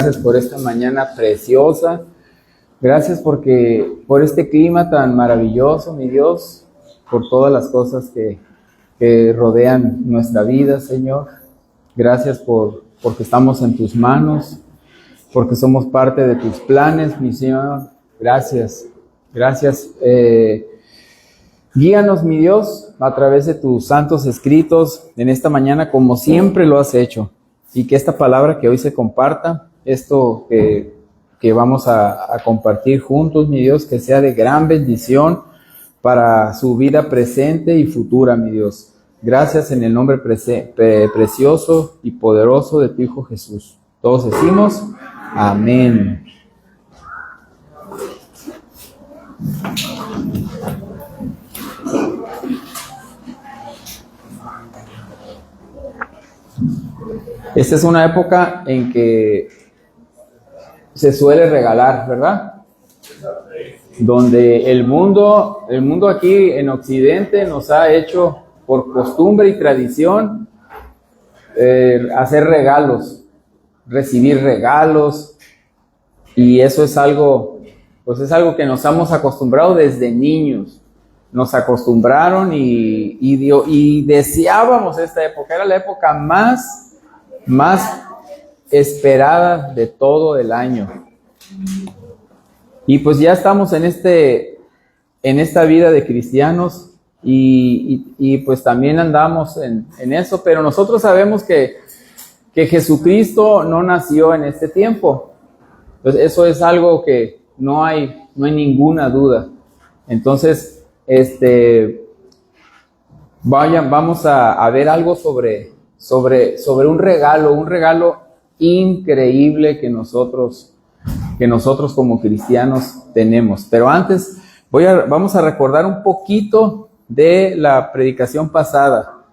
gracias por esta mañana preciosa. Gracias por este clima tan maravilloso, mi Dios, por todas las cosas que rodean nuestra vida, Señor. Gracias porque estamos en tus manos, porque somos parte de tus planes, mi Señor. Gracias. Guíanos, mi Dios, a través de tus santos escritos en esta mañana, como siempre lo has hecho. Y que esta palabra que hoy se comparta, esto que vamos a compartir juntos, mi Dios, que sea de gran bendición para su vida presente y futura, mi Dios. Gracias en el nombre precioso y poderoso de tu Hijo Jesús. Todos decimos, amén. Esta es una época en que se suele regalar, ¿verdad? Donde el mundo aquí en Occidente nos ha hecho por costumbre y tradición hacer regalos, recibir regalos, y eso es algo que nos hemos acostumbrado desde niños. Nos acostumbraron y deseábamos esta época. Era la época más esperada de todo el año. Y pues ya estamos en esta vida de cristianos y pues también andamos en eso, pero nosotros sabemos que Jesucristo no nació en este tiempo. Pues eso es algo que no hay ninguna duda. Entonces, vamos a ver algo sobre un regalo increíble que nosotros como cristianos tenemos. Pero antes vamos a recordar un poquito de la predicación pasada,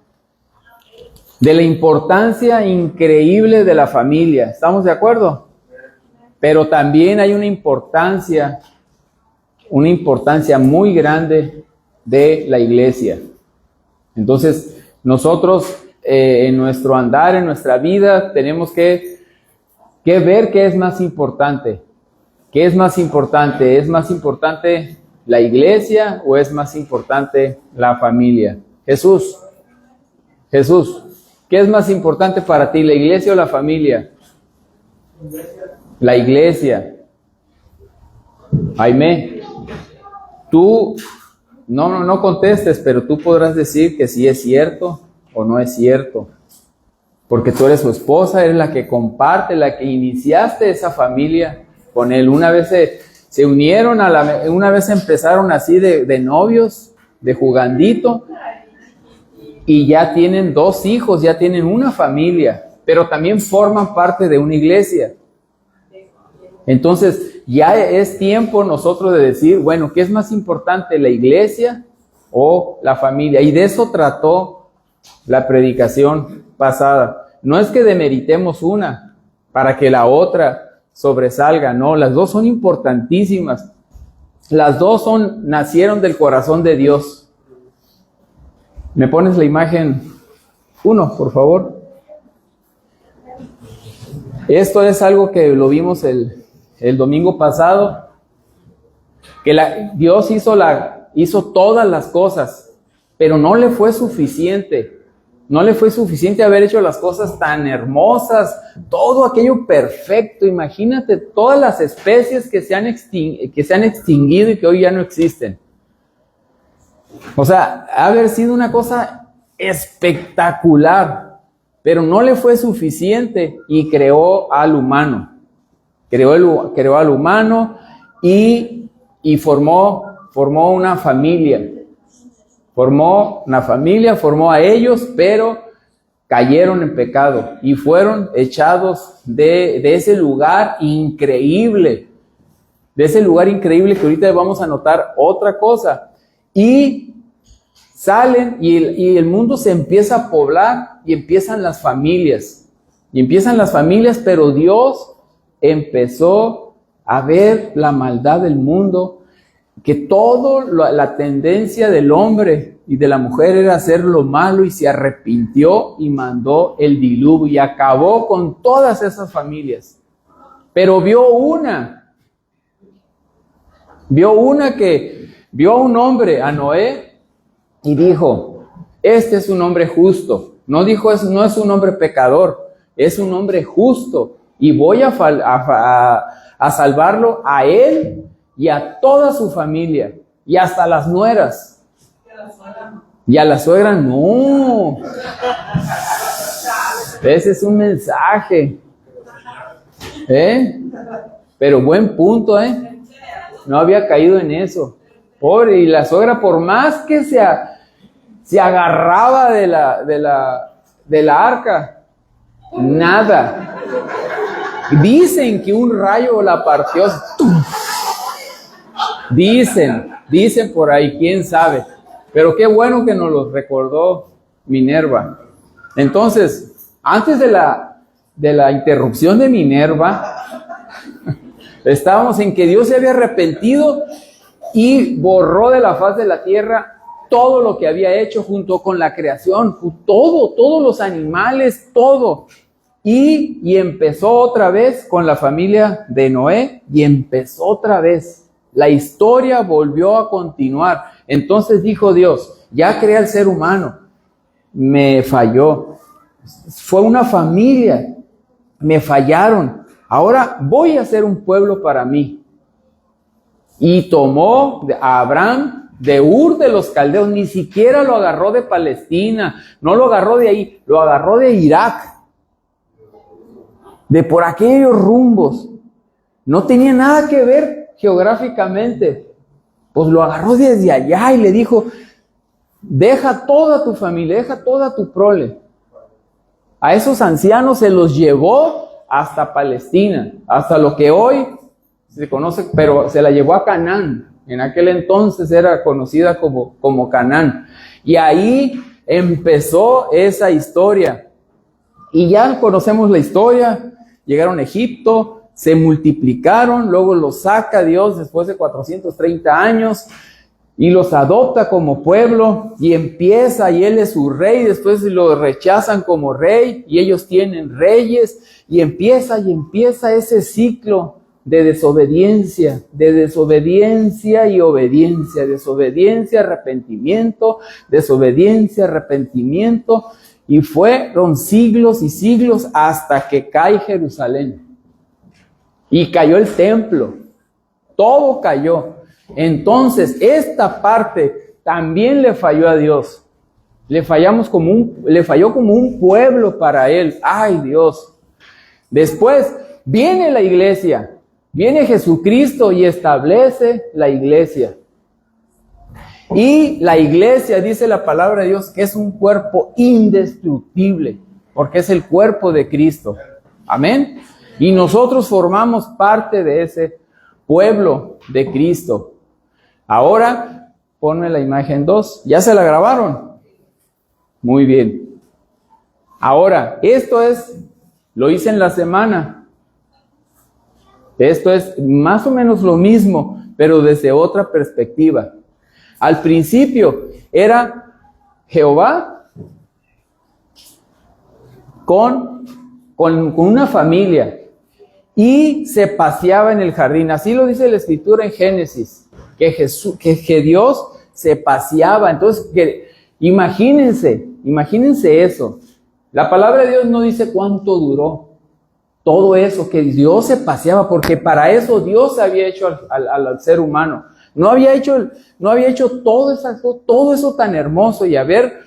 de la importancia increíble de la familia. ¿Estamos de acuerdo? Pero también hay una importancia muy grande de la iglesia. Entonces, nosotros en nuestro andar, en nuestra vida, tenemos que ver qué es más importante. ¿Qué es más importante? ¿Es más importante la iglesia o es más importante la familia? Jesús, ¿qué es más importante para ti, la iglesia o la familia? La iglesia. Jaime, tú no contestes, pero tú podrás decir que sí es cierto o no es cierto. Porque tú eres su esposa, eres la que comparte, la que iniciaste esa familia con él. Una vez se unieron, una vez empezaron así de novios, de jugandito, y ya tienen 2 hijos, ya tienen una familia, pero también forman parte de una iglesia. Entonces, ya es tiempo nosotros de decir, bueno, ¿qué es más importante, la iglesia o la familia? Y de eso trató la predicación pasada. No es que demeritemos una para que la otra sobresalga, no, las dos son importantísimas. Las dos nacieron del corazón de Dios. ¿Me pones la imagen 1, por favor? Esto es algo que lo vimos el domingo pasado, que Dios hizo todas las cosas, pero no le fue suficiente. No le fue suficiente haber hecho las cosas tan hermosas, todo aquello perfecto. Imagínate todas las especies que se han extinguido y que hoy ya no existen. O sea, haber sido una cosa espectacular, pero no le fue suficiente y creó al humano. Creó al humano y formó una familia. Formó una familia, formó a ellos, pero cayeron en pecado y fueron echados de ese lugar increíble. De ese lugar increíble que ahorita vamos a notar otra cosa. Y salen y el mundo se empieza a poblar y empiezan las familias. Pero Dios empezó a ver la maldad del mundo, que la tendencia del hombre y de la mujer era hacer lo malo, y se arrepintió y mandó el diluvio y acabó con todas esas familias. Pero vio a un hombre, a Noé, y dijo, este es un hombre justo. No dijo, no es un hombre pecador, es un hombre justo. Y voy a salvarlo a él y a toda su familia, y hasta las nueras. Y a la suegra no. Ese es un mensaje. Pero buen punto, No había caído en eso. Pobre, y la suegra, por más que se agarraba de la arca, nada. Dicen que un rayo la partió. Dicen por ahí, quién sabe. Pero qué bueno que nos lo recordó Minerva. Entonces, antes de la interrupción de Minerva, estábamos en que Dios se había arrepentido y borró de la faz de la tierra todo lo que había hecho junto con la creación, todos los animales, todo. Y empezó otra vez con la familia de Noé, y empezó otra vez. La historia volvió a continuar. Entonces dijo Dios, ya creé al ser humano, me falló. Fue una familia, me fallaron. Ahora voy a hacer un pueblo para mí. Y tomó a Abraham de Ur de los Caldeos, ni siquiera lo agarró de Palestina, no lo agarró de ahí, lo agarró de Irak, de por aquellos rumbos. No tenía nada que ver geográficamente. Pues lo agarró desde allá y le dijo, deja toda tu familia, deja toda tu prole. A esos ancianos se los llevó hasta Palestina, hasta lo que hoy se conoce, pero se la llevó a Canaán. En aquel entonces era conocida como Canaán. Y ahí empezó esa historia. Y ya conocemos la historia. Llegaron a Egipto, se multiplicaron, luego los saca Dios después de 430 años y los adopta como pueblo y empieza, y Él es su rey, después lo rechazan como rey y ellos tienen reyes y empieza ese ciclo de desobediencia y obediencia, desobediencia, arrepentimiento, desobediencia, arrepentimiento, y fueron siglos y siglos hasta que cae Jerusalén. Y cayó el templo, todo cayó. Entonces, esta parte también le falló a Dios. Le falló como un pueblo para Él. ¡Ay, Dios! Después viene la iglesia, viene Jesucristo y establece la iglesia. Y la iglesia, dice la palabra de Dios, que es un cuerpo indestructible, porque es el cuerpo de Cristo. Amén. Y nosotros formamos parte de ese pueblo de Cristo. Ahora, ponme la imagen 2. ¿Ya se la grabaron? Muy bien. Ahora, lo hice en la semana. Esto es más o menos lo mismo, pero desde otra perspectiva. Al principio era Jehová con una familia y se paseaba en el jardín. Así lo dice la Escritura en Génesis, que Dios se paseaba. Entonces, imagínense eso. La palabra de Dios no dice cuánto duró todo eso, que Dios se paseaba, porque para eso Dios había hecho al ser humano. No había hecho todo eso tan hermoso, y haber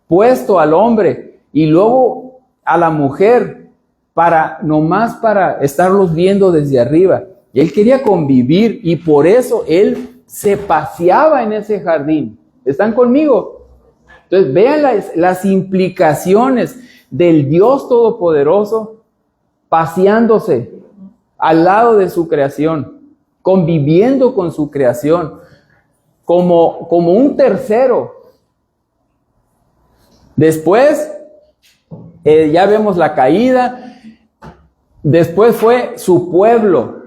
puesto al hombre y luego a la mujer nomás para estarlos viendo desde arriba. Y Él quería convivir, y por eso Él se paseaba en ese jardín. ¿Están conmigo? Entonces vean las implicaciones del Dios Todopoderoso paseándose al lado de su creación, conviviendo con su creación, como un tercero. Después, ya vemos la caída. Después fue su pueblo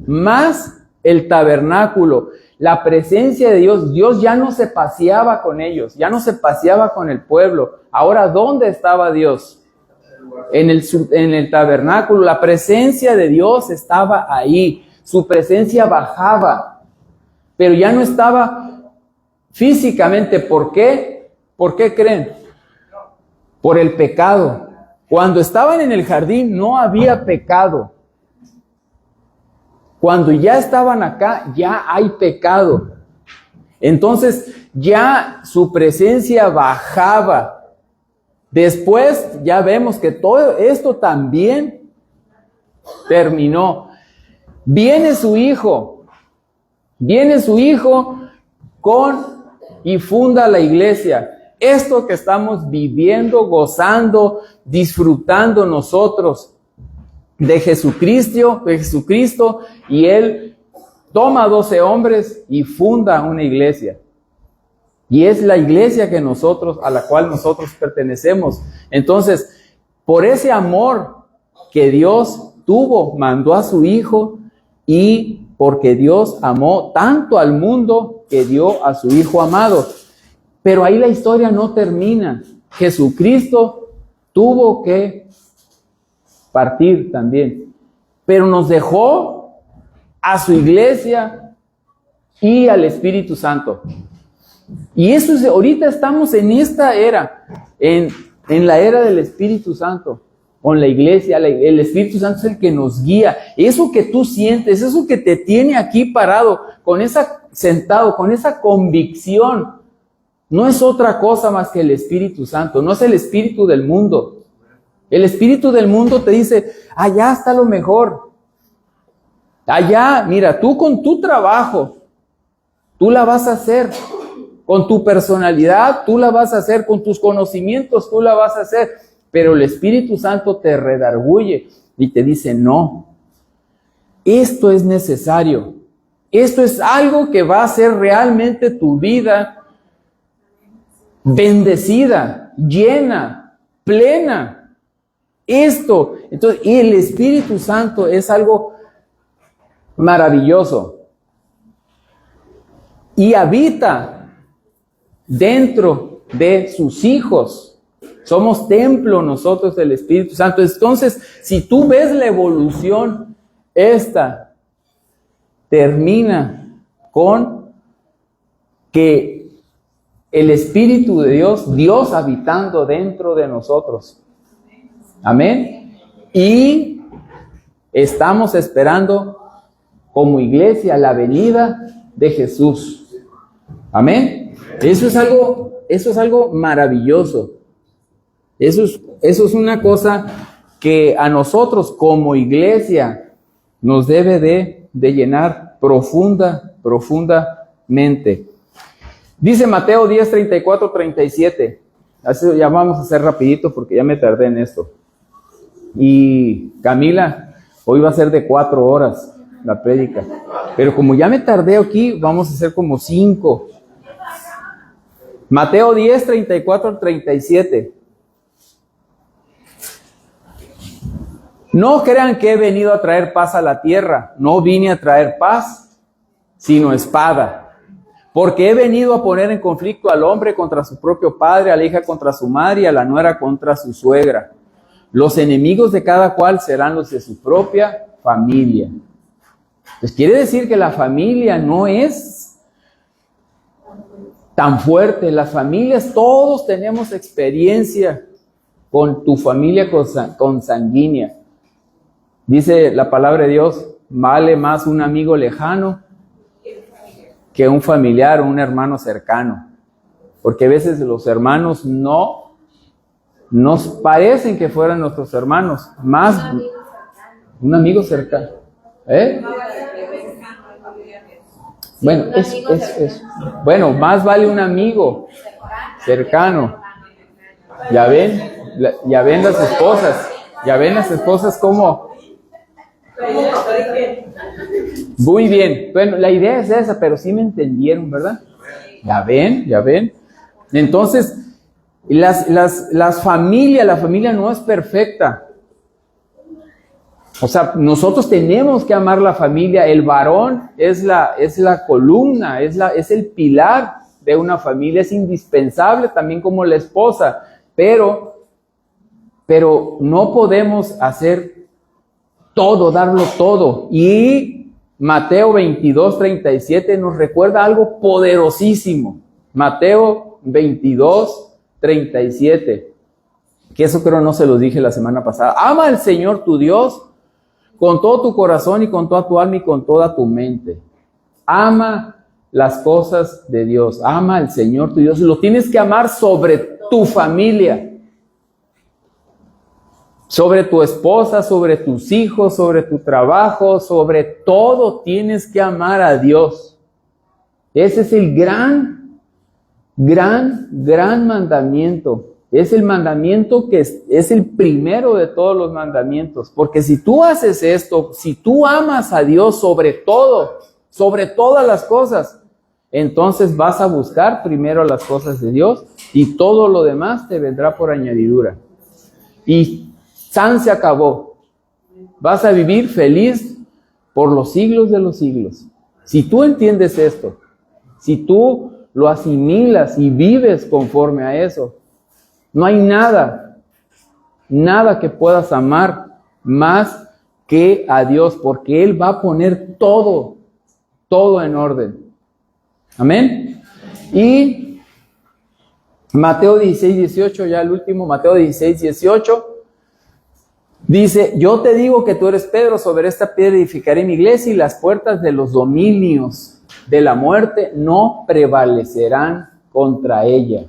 más el tabernáculo, la presencia de Dios. Dios ya no se paseaba con ellos, ya no se paseaba con el pueblo. Ahora, ¿dónde estaba Dios? en el tabernáculo. La presencia de Dios estaba ahí. Su presencia bajaba, pero ya no estaba físicamente. ¿Por qué? ¿Por qué creen? Por el pecado. Cuando estaban en el jardín no había pecado. Cuando ya estaban acá, ya hay pecado. Entonces, ya su presencia bajaba. Después, ya vemos que todo esto también terminó. Viene su hijo y funda la iglesia. Esto que estamos viviendo, gozando, disfrutando nosotros de Jesucristo, y Él toma 12 hombres y funda una iglesia. Y es la iglesia a la cual nosotros pertenecemos. Entonces, por ese amor que Dios tuvo, mandó a su Hijo, y porque Dios amó tanto al mundo que dio a su Hijo amado. Pero ahí la historia no termina. Jesucristo tuvo que partir también, pero nos dejó a su iglesia y al Espíritu Santo. Y eso es, ahorita estamos en esta era, en la era del Espíritu Santo, con la iglesia. El Espíritu Santo es el que nos guía. Eso que tú sientes, eso que te tiene aquí parado, sentado, con esa convicción, no es otra cosa más que el Espíritu Santo, no es el espíritu del mundo. El espíritu del mundo te dice, allá está lo mejor. Allá, mira, tú con tu trabajo, tú la vas a hacer. Con tu personalidad, tú la vas a hacer. Con tus conocimientos, tú la vas a hacer. Pero el Espíritu Santo te redarguye y te dice, no, esto es necesario. Esto es algo que va a hacer realmente tu vida bendecida, llena, plena. Entonces, y el Espíritu Santo es algo maravilloso. Y habita dentro de sus hijos. Somos templo nosotros del Espíritu Santo. Entonces, si tú ves la evolución, esta termina con que el Espíritu de Dios habitando dentro de nosotros. Amén. Y estamos esperando como iglesia la venida de Jesús. Amén. Eso es algo maravilloso. Eso es una cosa que a nosotros como iglesia nos debe de llenar profundamente. Dice Mateo 10, 34, 37. Así ya vamos a hacer rapidito porque ya me tardé en esto. Y Camila, hoy va a ser de 4 horas la prédica. Pero como ya me tardé aquí, vamos a hacer como 5. Mateo 10, 34, 37. No crean que he venido a traer paz a la tierra. No vine a traer paz, sino espada. Porque he venido a poner en conflicto al hombre contra su propio padre, a la hija contra su madre y a la nuera contra su suegra. Los enemigos de cada cual serán los de su propia familia. Pues quiere decir que la familia no es tan fuerte. Las familias, todos tenemos experiencia con tu familia consanguínea. Dice la palabra de Dios, vale más un amigo lejano que un familiar o un hermano cercano. Porque a veces los hermanos no nos parecen que fueran nuestros hermanos. Más un amigo cercano. Bueno, bueno, más vale un amigo cercano. Ya ven las esposas como... Muy bien. Bueno, la idea es esa, pero sí me entendieron, ¿verdad? Ya ven. Entonces, la familia no es perfecta. O sea, nosotros tenemos que amar la familia. El varón es la columna, es el pilar de una familia. Es indispensable también como la esposa. Pero pero no podemos hacer todo, darlo todo. Y Mateo 22:37 nos recuerda algo poderosísimo. Mateo 22:37, que eso creo no se los dije la semana pasada. Ama al Señor tu Dios con todo tu corazón y con toda tu alma y con toda tu mente. Ama las cosas de Dios, ama al Señor tu Dios. Lo tienes que amar sobre tu familia, sobre tu esposa, sobre tus hijos, sobre tu trabajo, sobre todo tienes que amar a Dios. Ese es el gran mandamiento. Es el mandamiento que es el primero de todos los mandamientos. Porque si tú haces esto, si tú amas a Dios sobre todo, sobre todas las cosas, entonces vas a buscar primero las cosas de Dios y todo lo demás te vendrá por añadidura. Y san se acabó. Vas a vivir feliz por los siglos de los siglos. Si tú entiendes esto, si tú lo asimilas y vives conforme a eso, no hay nada que puedas amar más que a Dios, porque Él va a poner todo en orden. Amén. Y Mateo 16:18, ya el último, Mateo 16:18, dice: yo te digo que tú eres Pedro, sobre esta piedra edificaré mi iglesia y las puertas de los dominios de la muerte no prevalecerán contra ella.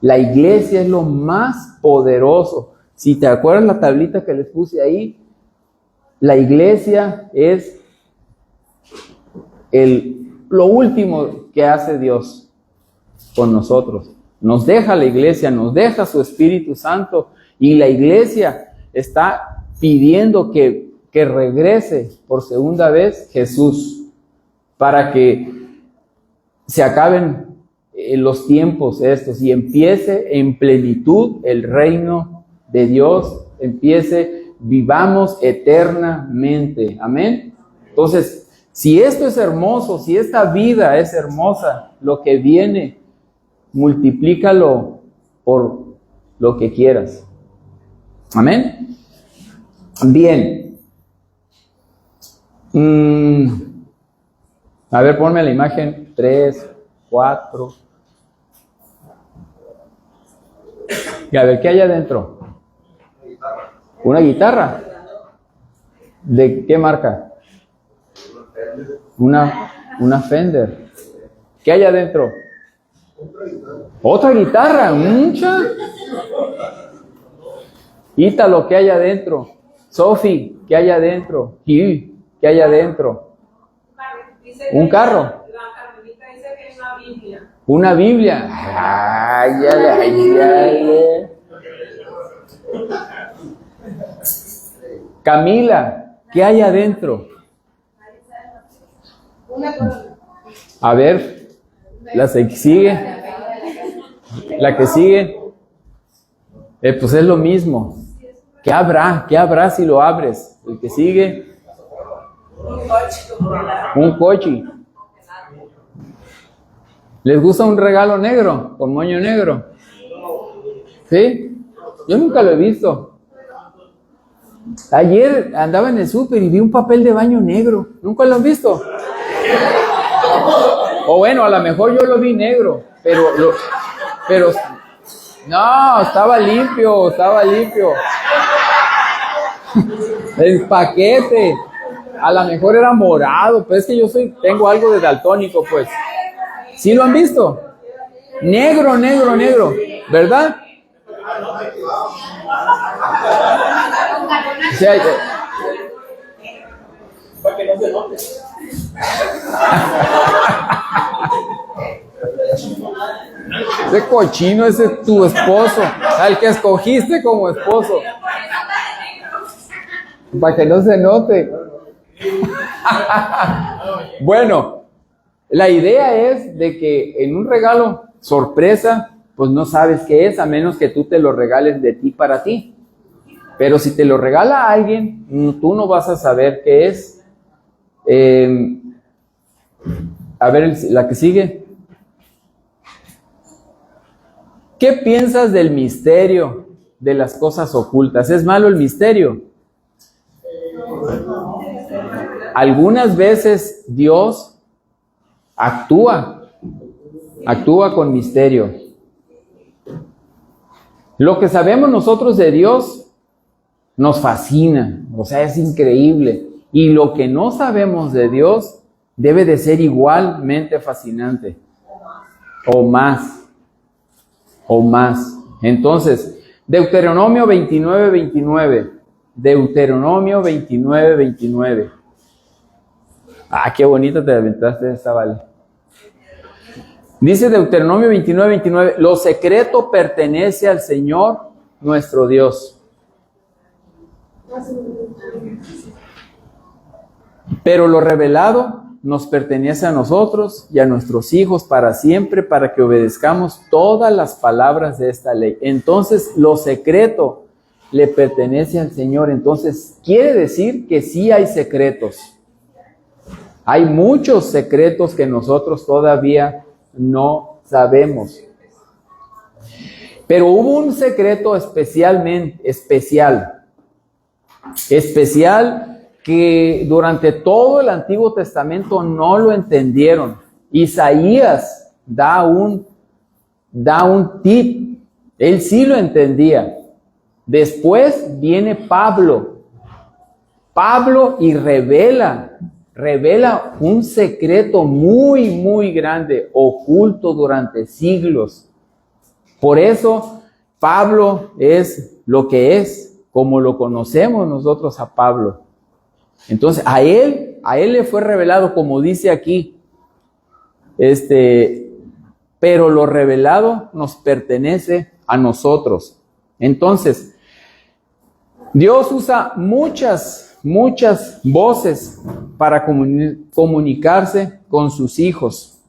La iglesia es lo más poderoso. Si te acuerdas la tablita que les puse ahí, la iglesia es lo último que hace Dios con nosotros. Nos deja la iglesia, nos deja su Espíritu Santo, y la iglesia está pidiendo que regrese por segunda vez Jesús, para que se acaben los tiempos estos y empiece en plenitud el reino de Dios, vivamos eternamente. Amén. Entonces, si esto es hermoso, si esta vida es hermosa, lo que viene, multiplícalo por lo que quieras. Amén. Bien. A ver, ponme la imagen 3, 4. Y a ver, ¿qué hay adentro? ¿Una guitarra? ¿De qué marca? Una Fender. ¿Qué hay adentro? ¿Otra guitarra? ¿Mucha? Ítalo, ¿qué hay adentro? Sophie, ¿qué hay adentro? Gil, ¿qué hay adentro? ¿Un carro? La Carmelita dice que es una Biblia. ¿Una Biblia? Ay. Camila, ¿qué hay adentro? A ver, la que sigue. La que sigue. Pues es lo mismo. ¿Qué habrá si lo abres? El que sigue. Un coche. ¿Les gusta un regalo negro? Con moño negro. ¿Sí? Yo nunca lo he visto. Ayer andaba en el súper y vi un papel de baño negro. ¿Nunca lo han visto? O bueno, a lo mejor yo lo vi negro, pero no, estaba limpio. El paquete, a lo mejor era morado, pero es que tengo algo de daltónico, pues. ¿Sí lo han visto? Negro, ¿verdad? O sea, para que no se note. Ese cochino, ese es tu esposo, al que escogiste como esposo. Para que no se note. Bueno, la idea es de que en un regalo sorpresa, pues no sabes qué es, a menos que tú te lo regales de ti para ti. Pero si te lo regala a alguien, tú no vas a saber qué es. A ver, la que sigue. ¿Qué piensas del misterio de las cosas ocultas. ¿Es malo el misterio? Algunas veces Dios actúa con misterio. Lo que sabemos nosotros de Dios nos fascina, o sea, es increíble. Y lo que no sabemos de Dios debe de ser igualmente fascinante. O más. Entonces, Deuteronomio 29:29. Deuteronomio 29:29. Ah, qué bonito te aventaste esta, vale. Dice Deuteronomio 29:29, lo secreto pertenece al Señor nuestro Dios. Pero lo revelado nos pertenece a nosotros y a nuestros hijos para siempre, para que obedezcamos todas las palabras de esta ley. Entonces, lo secreto le pertenece al Señor. Entonces, quiere decir que sí hay secretos. Hay muchos secretos que nosotros todavía no sabemos. Pero hubo un secreto especial que durante todo el Antiguo Testamento no lo entendieron. Isaías da un tip. Él sí lo entendía. Después viene Pablo y revela un secreto muy, muy grande, oculto durante siglos. Por eso Pablo es lo que es, como lo conocemos nosotros a Pablo. Entonces a él le fue revelado, como dice aquí, pero lo revelado nos pertenece a nosotros. Entonces, Dios usa muchas voces para comunicarse con sus hijos.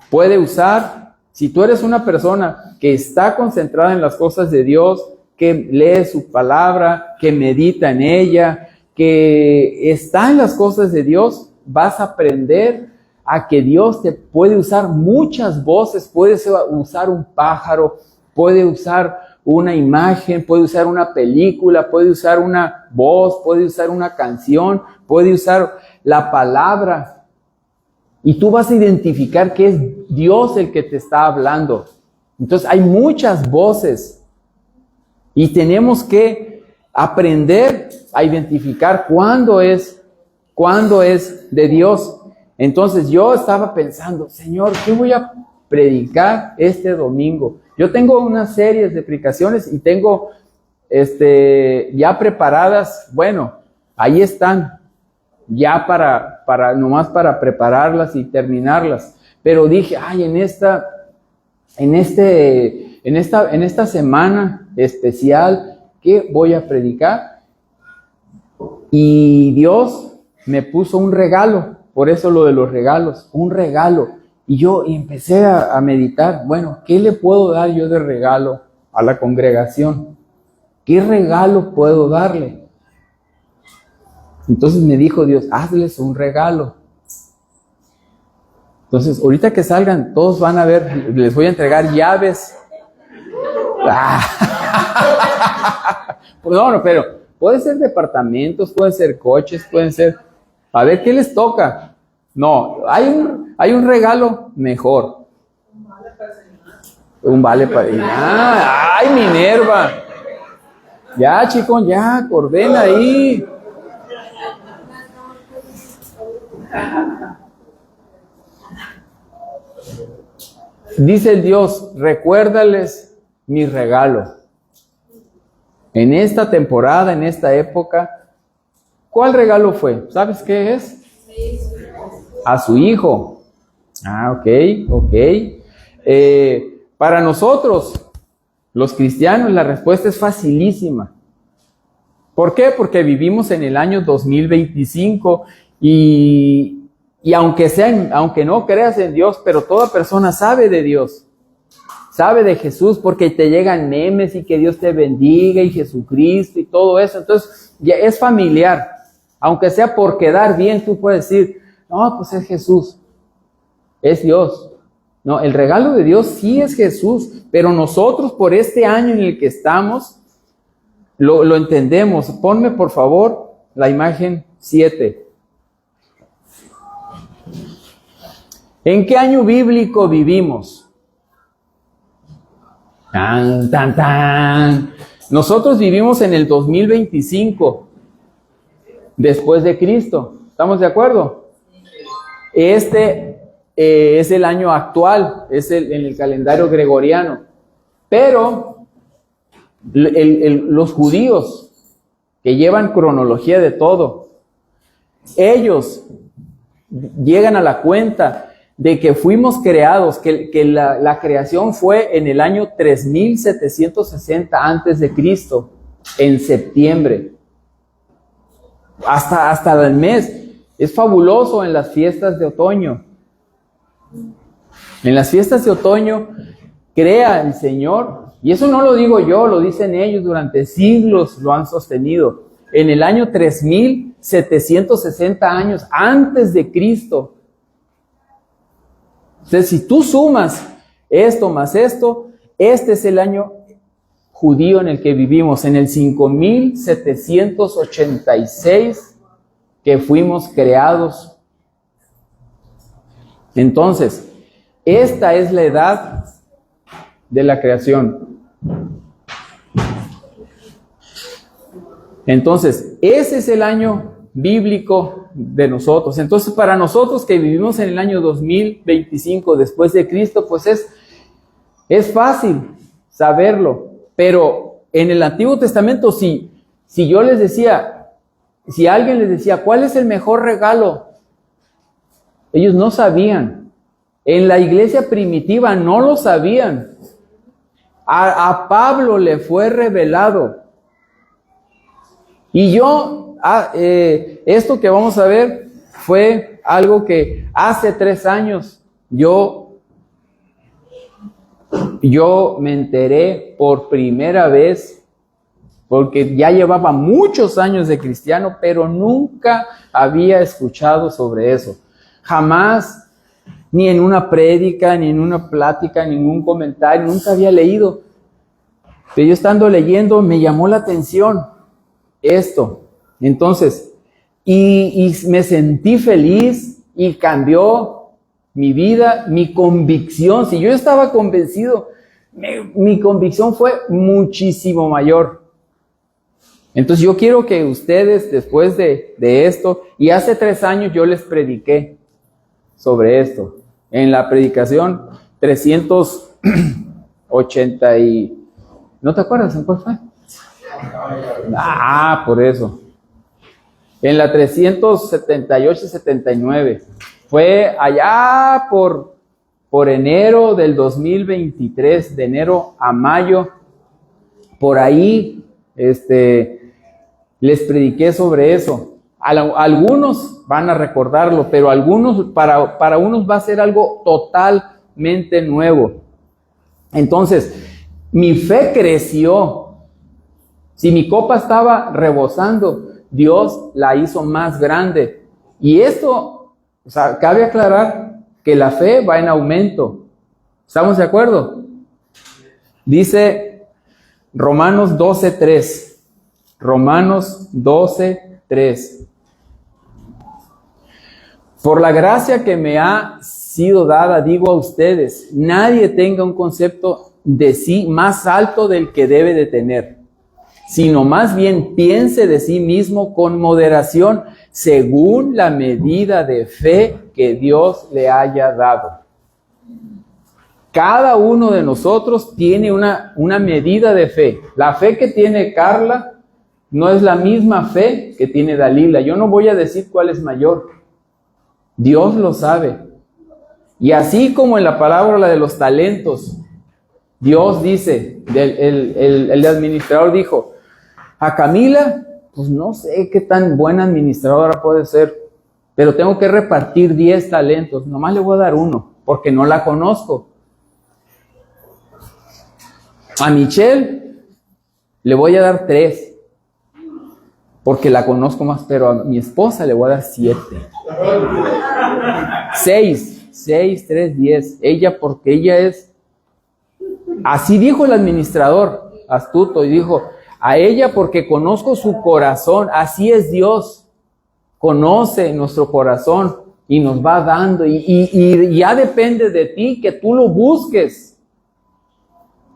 Puede usar, si tú eres una persona que está concentrada en las cosas de Dios, que lee su palabra, que medita en ella, que está en las cosas de Dios, vas a aprender a que Dios te puede usar muchas voces. Puede usar un pájaro, puede usar una imagen, puede usar una película, puede usar una voz, puede usar una canción, puede usar la palabra. Y tú vas a identificar que es Dios el que te está hablando. Entonces hay muchas voces y tenemos que aprender a identificar cuándo es de Dios. Entonces yo estaba pensando, Señor, ¿qué voy a predicar este domingo? Yo tengo unas series de predicaciones y tengo ya preparadas. Bueno, ahí están, ya nomás para prepararlas y terminarlas. Pero dije, ay, en esta semana especial, ¿qué voy a predicar? Y Dios me puso un regalo, por eso lo de los regalos, un regalo. Y yo empecé a meditar, bueno, ¿qué le puedo dar yo de regalo a la congregación? ¿Qué regalo puedo darle? Entonces me dijo Dios, hazles un regalo. Entonces, ahorita que salgan, todos van a ver, les voy a entregar llaves. Pues no, pero pueden ser departamentos, pueden ser coches, pueden ser... A ver, ¿qué les toca? No, hay un regalo mejor. Un vale para... ¡Ay, Minerva! Ya, chicos, ya, ordena ahí. Dice el Dios, recuérdales mi regalo. En esta temporada, en esta época, ¿cuál regalo fue? ¿Sabes qué es? A su hijo. Ah, ok. Para nosotros, los cristianos, la respuesta es facilísima. ¿Por qué? Porque vivimos en el año 2025 y aunque no creas en Dios, pero toda persona sabe de Dios, sabe de Jesús, porque te llegan memes y que Dios te bendiga y Jesucristo y todo eso. Entonces ya es familiar. Aunque sea por quedar bien, tú puedes decir, no, pues es Jesús, es Dios. No, el regalo de Dios sí es Jesús, pero nosotros por este año en el que estamos, lo entendemos. Ponme por favor la imagen 7. ¿En qué año bíblico vivimos? Tan, tan, tan. Nosotros vivimos en el 2025, después de Cristo. ¿Estamos de acuerdo? Este es el año actual, en el calendario gregoriano. Pero los judíos, que llevan cronología de todo, ellos llegan a la cuenta de que fuimos creados, que la creación fue en el año 3760 antes de Cristo, en septiembre, hasta el mes. Es fabuloso en las fiestas de otoño. En las fiestas de otoño crea el Señor, y eso no lo digo yo, lo dicen ellos, durante siglos lo han sostenido. En el año 3760 años antes de Cristo. Entonces, si tú sumas esto más esto, este es el año judío en el que vivimos, en el 5786 que fuimos creados. Entonces, esta es la edad de la creación. Entonces, ese es el año bíblico de nosotros. Entonces, para nosotros que vivimos en el año 2025 después de Cristo, pues es fácil saberlo. Pero en el Antiguo Testamento, si yo les decía, si alguien les decía, ¿cuál es el mejor regalo? Ellos no sabían. En la iglesia primitiva no lo sabían. A Pablo le fue revelado. Y esto que vamos a ver fue algo que hace 3 años yo me enteré por primera vez, porque ya llevaba muchos años de cristiano, pero nunca había escuchado sobre eso. Jamás, ni en una prédica, ni en una plática, ningún comentario, nunca había leído. Pero yo estando leyendo me llamó la atención esto. Entonces, y me sentí feliz y cambió mi vida, mi convicción. Si yo estaba convencido, mi convicción fue muchísimo mayor. Entonces yo quiero que ustedes, después de esto, y hace 3 años yo les prediqué sobre esto, en la predicación 380 y... ¿No te acuerdas en cuál fue? Por eso. En la 378-79. Fue allá por enero del 2023, de enero a mayo. Por ahí, les prediqué sobre eso. Algunos van a recordarlo, pero para unos va a ser algo totalmente nuevo. Entonces, mi fe creció. Si mi copa estaba rebosando, Dios la hizo más grande. Y esto, cabe aclarar que la fe va en aumento. ¿Estamos de acuerdo? Dice Romanos 12:3. Romanos 12:3. Por la gracia que me ha sido dada, digo a ustedes, nadie tenga un concepto de sí más alto del que debe de tener, sino más bien piense de sí mismo con moderación, según la medida de fe que Dios le haya dado. Cada uno de nosotros tiene una medida de fe. La fe que tiene Carla no es la misma fe que tiene Dalila. Yo no voy a decir cuál es mayor. Dios lo sabe. Y así como en la parábola de los talentos, Dios dice, el administrador dijo, a Camila, pues no sé qué tan buena administradora puede ser, pero tengo que repartir 10 talentos, nomás le voy a dar 1, porque no la conozco. A Michelle le voy a dar 3, porque la conozco más, pero a mi esposa le voy a dar 7. 6, 3, 10. Ella, porque ella es... Así dijo el administrador astuto, y dijo, a ella porque conozco su corazón. Así es Dios. Conoce nuestro corazón y nos va dando. Y ya depende de ti que tú lo busques.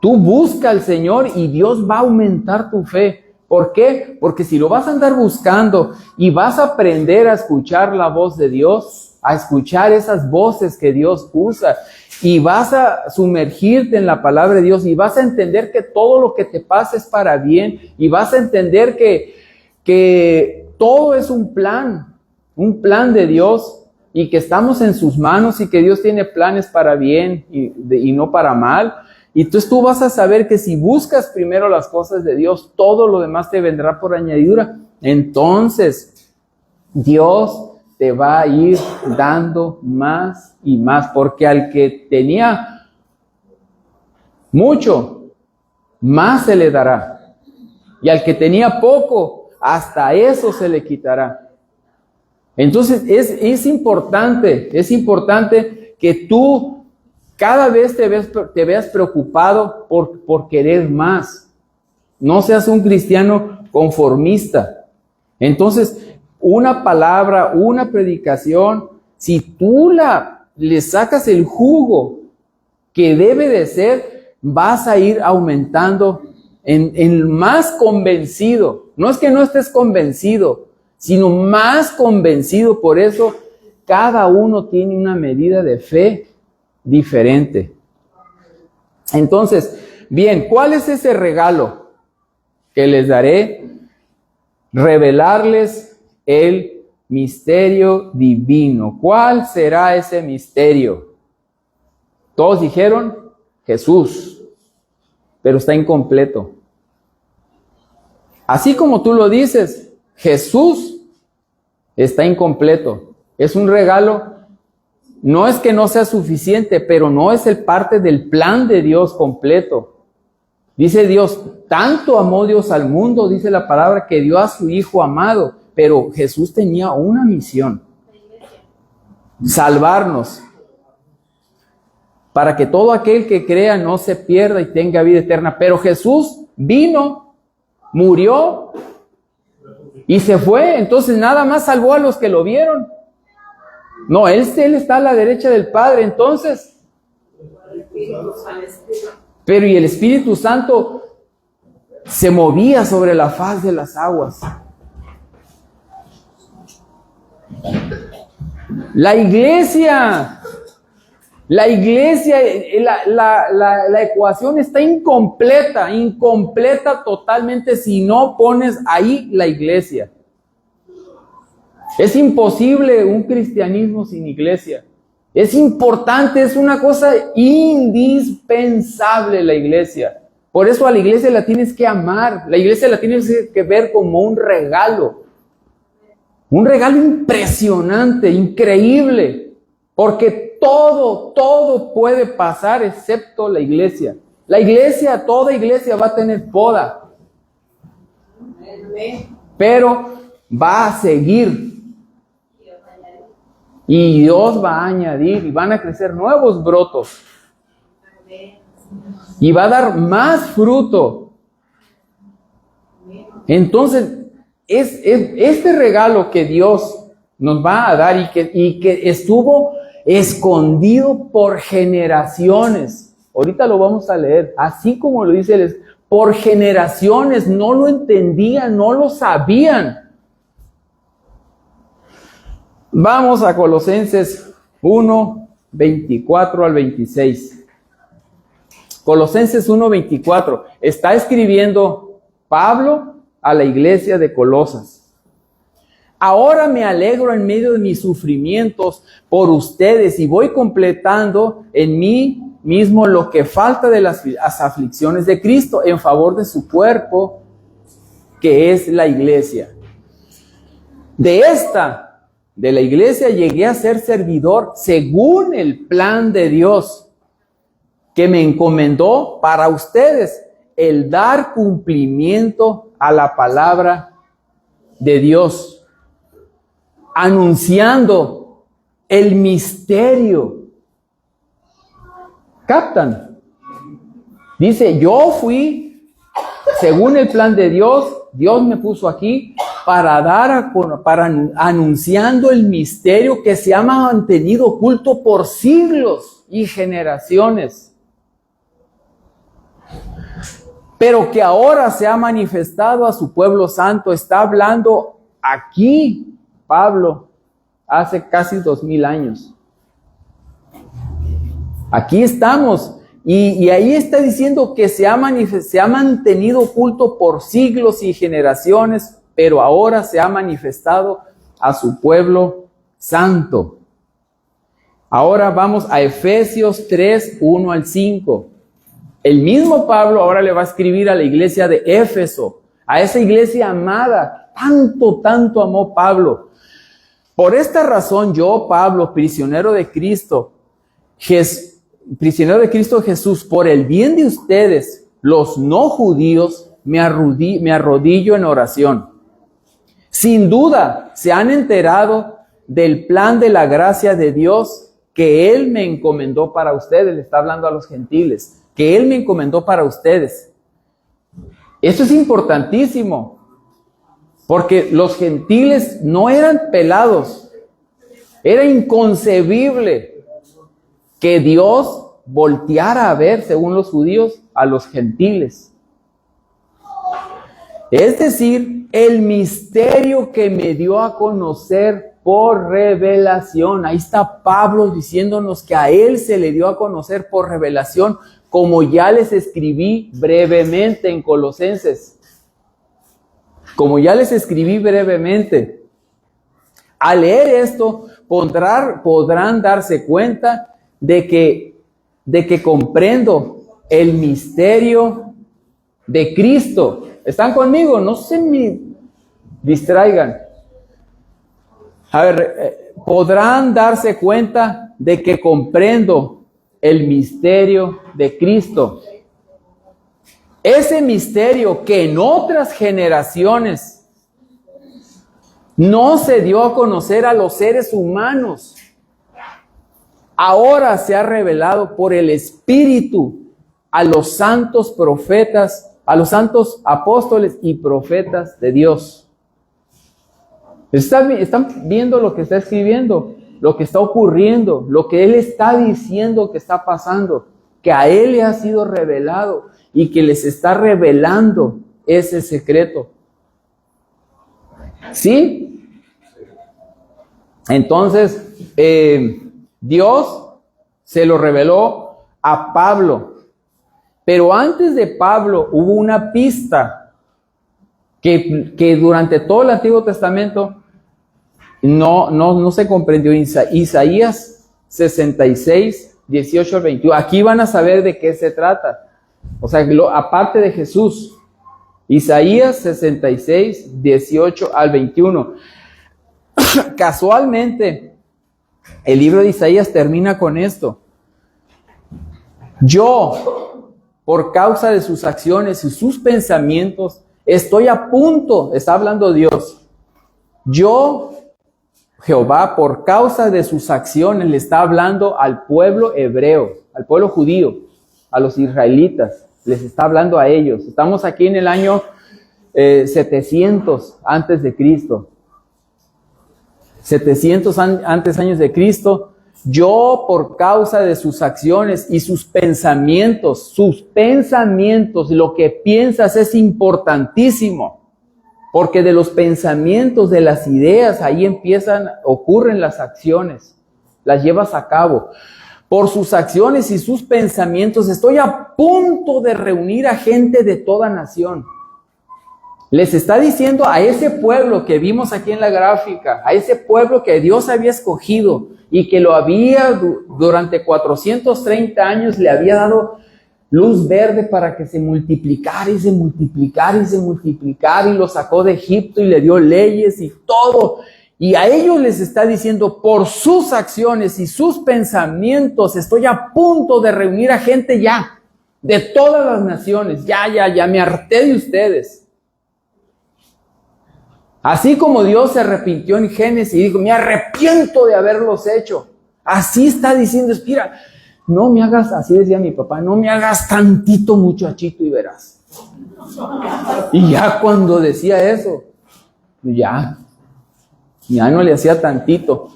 Tú busca al Señor y Dios va a aumentar tu fe. ¿Por qué? Porque si lo vas a andar buscando y vas a aprender a escuchar la voz de Dios, a escuchar esas voces que Dios usa, y vas a sumergirte en la palabra de Dios, y vas a entender que todo lo que te pasa es para bien, y vas a entender que todo es un plan de Dios, y que estamos en sus manos, y que Dios tiene planes para bien y no para mal. Y entonces tú vas a saber que si buscas primero las cosas de Dios, todo lo demás te vendrá por añadidura. Entonces, Dios te va a ir dando más y más, porque al que tenía mucho, más se le dará. Y al que tenía poco, hasta eso se le quitará. Entonces, es importante que tú cada vez te veas preocupado por querer más. No seas un cristiano conformista. Entonces, una palabra, una predicación, si tú le sacas el jugo que debe de ser, vas a ir aumentando en más convencido. No es que no estés convencido, sino más convencido. Por eso, cada uno tiene una medida de fe diferente. Entonces, bien, ¿cuál es ese regalo que les daré? Revelarles el misterio divino. ¿Cuál será ese misterio? Todos dijeron Jesús, pero está incompleto. Así como tú lo dices, Jesús está incompleto. Es un regalo. No es que no sea suficiente, pero no es el parte del plan de Dios completo. Dice Dios, tanto amó Dios al mundo, dice la palabra, que dio a su Hijo amado. Pero Jesús tenía una misión: salvarnos, para que todo aquel que crea no se pierda y tenga vida eterna. Pero Jesús vino, murió y se fue. Entonces nada más salvó a los que lo vieron. No, él está a la derecha del Padre, entonces. Pero y el Espíritu Santo se movía sobre la faz de las aguas. La iglesia, la ecuación está incompleta totalmente si no pones ahí la iglesia. Es imposible un cristianismo sin iglesia. Es importante, es una cosa indispensable la iglesia. Por eso a la iglesia la tienes que amar. La iglesia la tienes que ver como un regalo. Un regalo impresionante, increíble. Porque todo puede pasar excepto la iglesia. La iglesia, toda iglesia va a tener poda. Pero va a seguir. Y Dios va a añadir y van a crecer nuevos brotos. Y va a dar más fruto. Entonces, es este regalo que Dios nos va a dar y que estuvo escondido por generaciones. Ahorita lo vamos a leer. Así como lo dice él, por generaciones no lo entendían, no lo sabían. Vamos a Colosenses 1, 24 al 26. Colosenses 1, 24. Está escribiendo Pablo a la iglesia de Colosas. Ahora me alegro en medio de mis sufrimientos por ustedes y voy completando en mí mismo lo que falta de las aflicciones de Cristo en favor de su cuerpo, que es la iglesia. De la iglesia llegué a ser servidor según el plan de Dios, que me encomendó para ustedes el dar cumplimiento a la palabra de Dios, anunciando el misterio. ¿Captan? Dice, yo fui según el plan de Dios, Dios me puso aquí para anunciando el misterio que se ha mantenido oculto por siglos y generaciones, pero que ahora se ha manifestado a su pueblo santo. Está hablando aquí Pablo hace casi 2000 años. Aquí estamos. Y ahí está diciendo que se ha mantenido oculto por siglos y generaciones, pero ahora se ha manifestado a su pueblo santo. Ahora vamos a Efesios 3, 1 al 5. El mismo Pablo ahora le va a escribir a la iglesia de Éfeso, a esa iglesia amada. Tanto amó Pablo. Por esta razón yo, Pablo, prisionero de Cristo Jesús, por el bien de ustedes, los no judíos, me arrodillo en oración. Sin duda, se han enterado del plan de la gracia de Dios que Él me encomendó para ustedes. Le está hablando a los gentiles, que Él me encomendó para ustedes. Esto es importantísimo, porque los gentiles no eran pelados. Era inconcebible que Dios volteara a ver, según los judíos, a los gentiles. Es decir, el misterio que me dio a conocer por revelación. Ahí está Pablo diciéndonos que a él se le dio a conocer por revelación, como ya les escribí brevemente en Colosenses. Como ya les escribí brevemente. Al leer esto, podrán darse cuenta de que comprendo el misterio de Cristo. ¿Están conmigo? No se me distraigan. A ver, podrán darse cuenta de que comprendo el misterio de Cristo. Ese misterio que en otras generaciones no se dio a conocer a los seres humanos, ahora se ha revelado por el Espíritu a los santos profetas, a los santos apóstoles y profetas de Dios. ¿Están viendo lo que está escribiendo? Lo que está ocurriendo, lo que Él está diciendo que está pasando, que a Él le ha sido revelado y que les está revelando ese secreto. ¿Sí? Entonces, Dios se lo reveló a Pablo. Pero antes de Pablo hubo una pista que durante todo el Antiguo Testamento no se comprendió. Isaías 66, 18 al 21. Aquí van a saber de qué se trata. O sea, aparte de Jesús. Isaías 66, 18 al 21. Casualmente, el libro de Isaías termina con esto. Yo, por causa de sus acciones y sus pensamientos, estoy a punto, está hablando Dios. Yo, Jehová, por causa de sus acciones, le está hablando al pueblo hebreo, al pueblo judío, a los israelitas, les está hablando a ellos. Estamos aquí en el año 700 antes de Cristo. 700 antes años de Cristo. Yo, por causa de sus acciones y sus pensamientos, lo que piensas es importantísimo, porque de los pensamientos, de las ideas, ahí ocurren las acciones, las llevas a cabo. Por sus acciones y sus pensamientos, estoy a punto de reunir a gente de toda nación. Les está diciendo a ese pueblo que vimos aquí en la gráfica, a ese pueblo que Dios había escogido y que lo había durante 430 años le había dado luz verde para que se multiplicara y se multiplicara y se multiplicara, y lo sacó de Egipto y le dio leyes y todo. Y a ellos les está diciendo, por sus acciones y sus pensamientos, estoy a punto de reunir a gente ya, de todas las naciones. Ya me harté de ustedes. Así como Dios se arrepintió en Génesis y dijo, me arrepiento de haberlos hecho. Así está diciendo, espera, no me hagas, así decía mi papá, no me hagas tantito muchachito y verás. Y ya cuando decía eso, ya no le hacía tantito.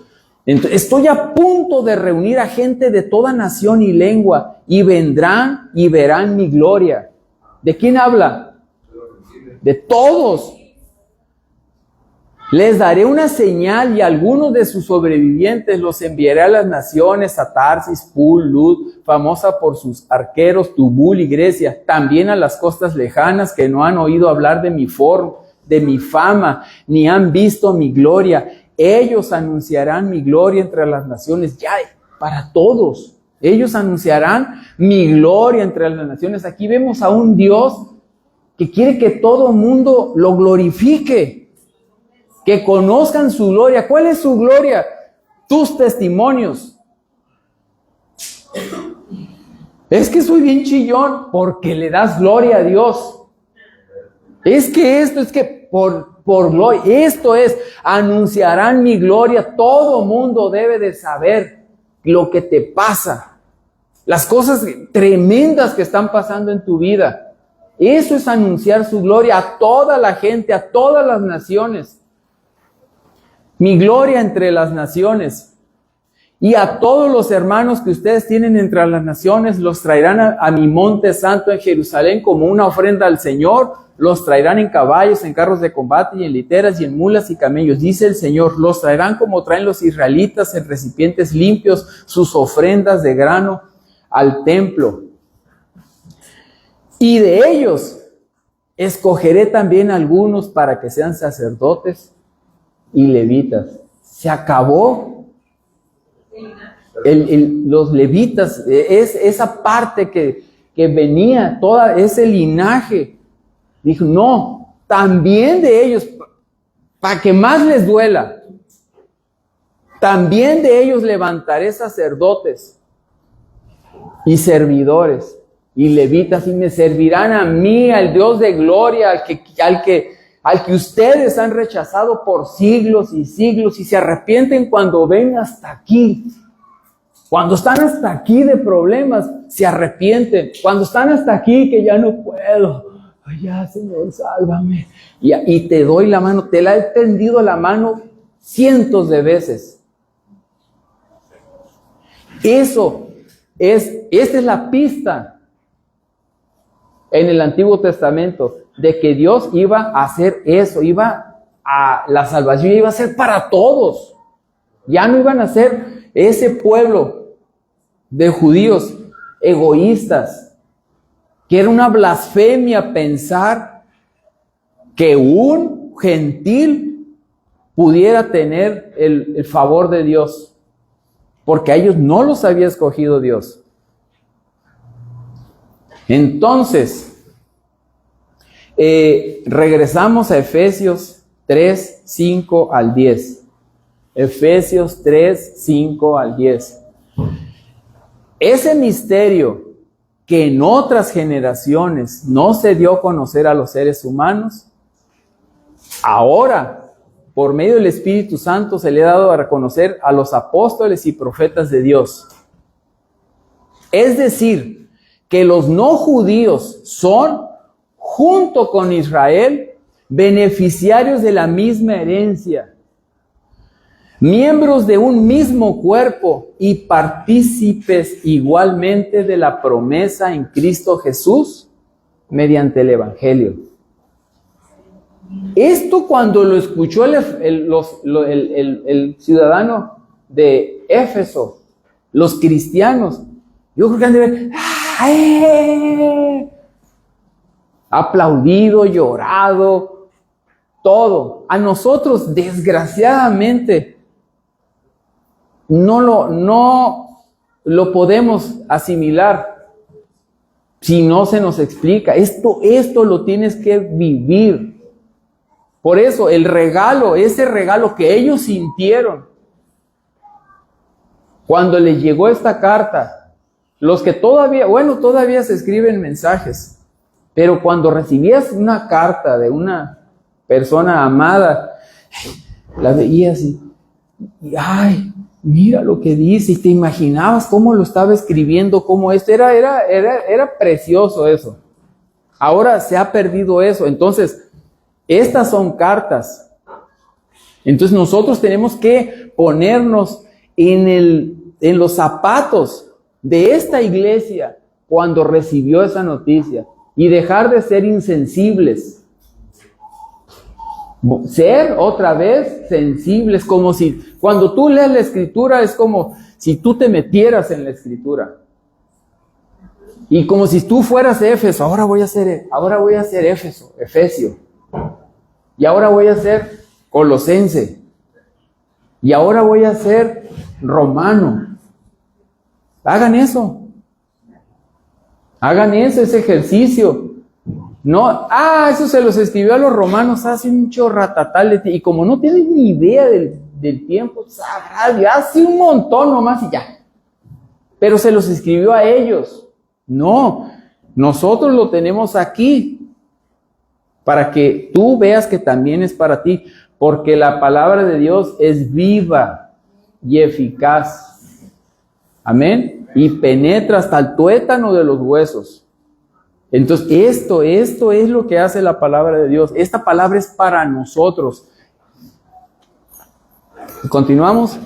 Entonces, estoy a punto de reunir a gente de toda nación y lengua, y vendrán y verán mi gloria. ¿De quién habla? De todos. Les daré una señal, y algunos de sus sobrevivientes los enviaré a las naciones, a Tarsis, Pul, Lud, famosa por sus arqueros, Tubul y Grecia, también a las costas lejanas que no han oído hablar de mi fama, ni han visto mi gloria. Ellos anunciarán mi gloria entre las naciones, ya para todos. Ellos anunciarán mi gloria entre las naciones. Aquí vemos a un Dios que quiere que todo mundo lo glorifique, que conozcan su gloria. ¿Cuál es su gloria? Tus testimonios. Es que soy bien chillón porque le das gloria a Dios. Es que por gloria, esto es, anunciarán mi gloria. Todo mundo debe de saber lo que te pasa, las cosas tremendas que están pasando en tu vida. Eso es anunciar su gloria a toda la gente, a todas las naciones. Mi gloria entre las naciones. Y a todos los hermanos que ustedes tienen entre las naciones, los traerán a mi monte santo en Jerusalén como una ofrenda al Señor. Los traerán en caballos, en carros de combate y en literas y en mulas y camellos. Dice el Señor, los traerán como traen los israelitas en recipientes limpios sus ofrendas de grano al templo. Y de ellos escogeré también algunos para que sean sacerdotes y levitas. Se acabó. Los levitas, es esa parte que venía, toda ese linaje. Dijo, no, también de ellos, para que más les duela, también de ellos levantaré sacerdotes y servidores y levitas, y me servirán a mí, al Dios de gloria, al que ustedes han rechazado por siglos y siglos, y se arrepienten cuando ven hasta aquí. Cuando están hasta aquí de problemas, se arrepienten. Cuando están hasta aquí que ya no puedo, ay, ya, Señor, sálvame. Y te doy la mano, te la he tendido la mano cientos de veces. Esta es la pista en el Antiguo Testamento de que Dios iba a hacer eso, la salvación iba a ser para todos. Ya no iban a ser ese pueblo de judíos egoístas, que era una blasfemia pensar que un gentil pudiera tener el favor de Dios, porque a ellos no los había escogido Dios. Entonces, regresamos a Efesios 3, 5 al 10. Efesios 3, 5 al 10. Ese misterio que en otras generaciones no se dio a conocer a los seres humanos, ahora, por medio del Espíritu Santo, se le ha dado a reconocer a los apóstoles y profetas de Dios. Es decir, que los no judíos son, junto con Israel, beneficiarios de la misma herencia, miembros de un mismo cuerpo y partícipes igualmente de la promesa en Cristo Jesús mediante el Evangelio. Esto, cuando lo escuchó el ciudadano de Éfeso, los cristianos, yo creo que han de ver, aplaudido, llorado, todo. A nosotros, desgraciadamente, no lo podemos asimilar si no se nos explica. Esto lo tienes que vivir. Por eso ese regalo que ellos sintieron cuando les llegó esta carta, los que todavía se escriben mensajes, pero cuando recibías una carta de una persona amada, la veías y ay, mira lo que dice, y te imaginabas cómo lo estaba escribiendo, cómo esto era precioso eso. Ahora se ha perdido eso. Entonces, estas son cartas. Entonces nosotros tenemos que ponernos en los zapatos de esta iglesia cuando recibió esa noticia y dejar de ser insensibles. Ser otra vez sensibles, como si cuando tú lees la escritura es como si tú te metieras en la escritura. Y como si tú fueras Éfeso, ahora voy a ser Efesio. Y ahora voy a ser Colosense. Y ahora voy a ser Romano. Hagan eso. Hagan ese ejercicio. No, eso se los escribió a los romanos hace un chorratatal. Y como no tienen ni idea del tiempo, hace un montón nomás y ya. Pero se los escribió a ellos. No, nosotros lo tenemos aquí para que tú veas que también es para ti, porque la palabra de Dios es viva y eficaz. Amén. Y penetra hasta el tuétano de los huesos. Entonces, esto es lo que hace la palabra de Dios. Esta palabra es para nosotros. Continuamos.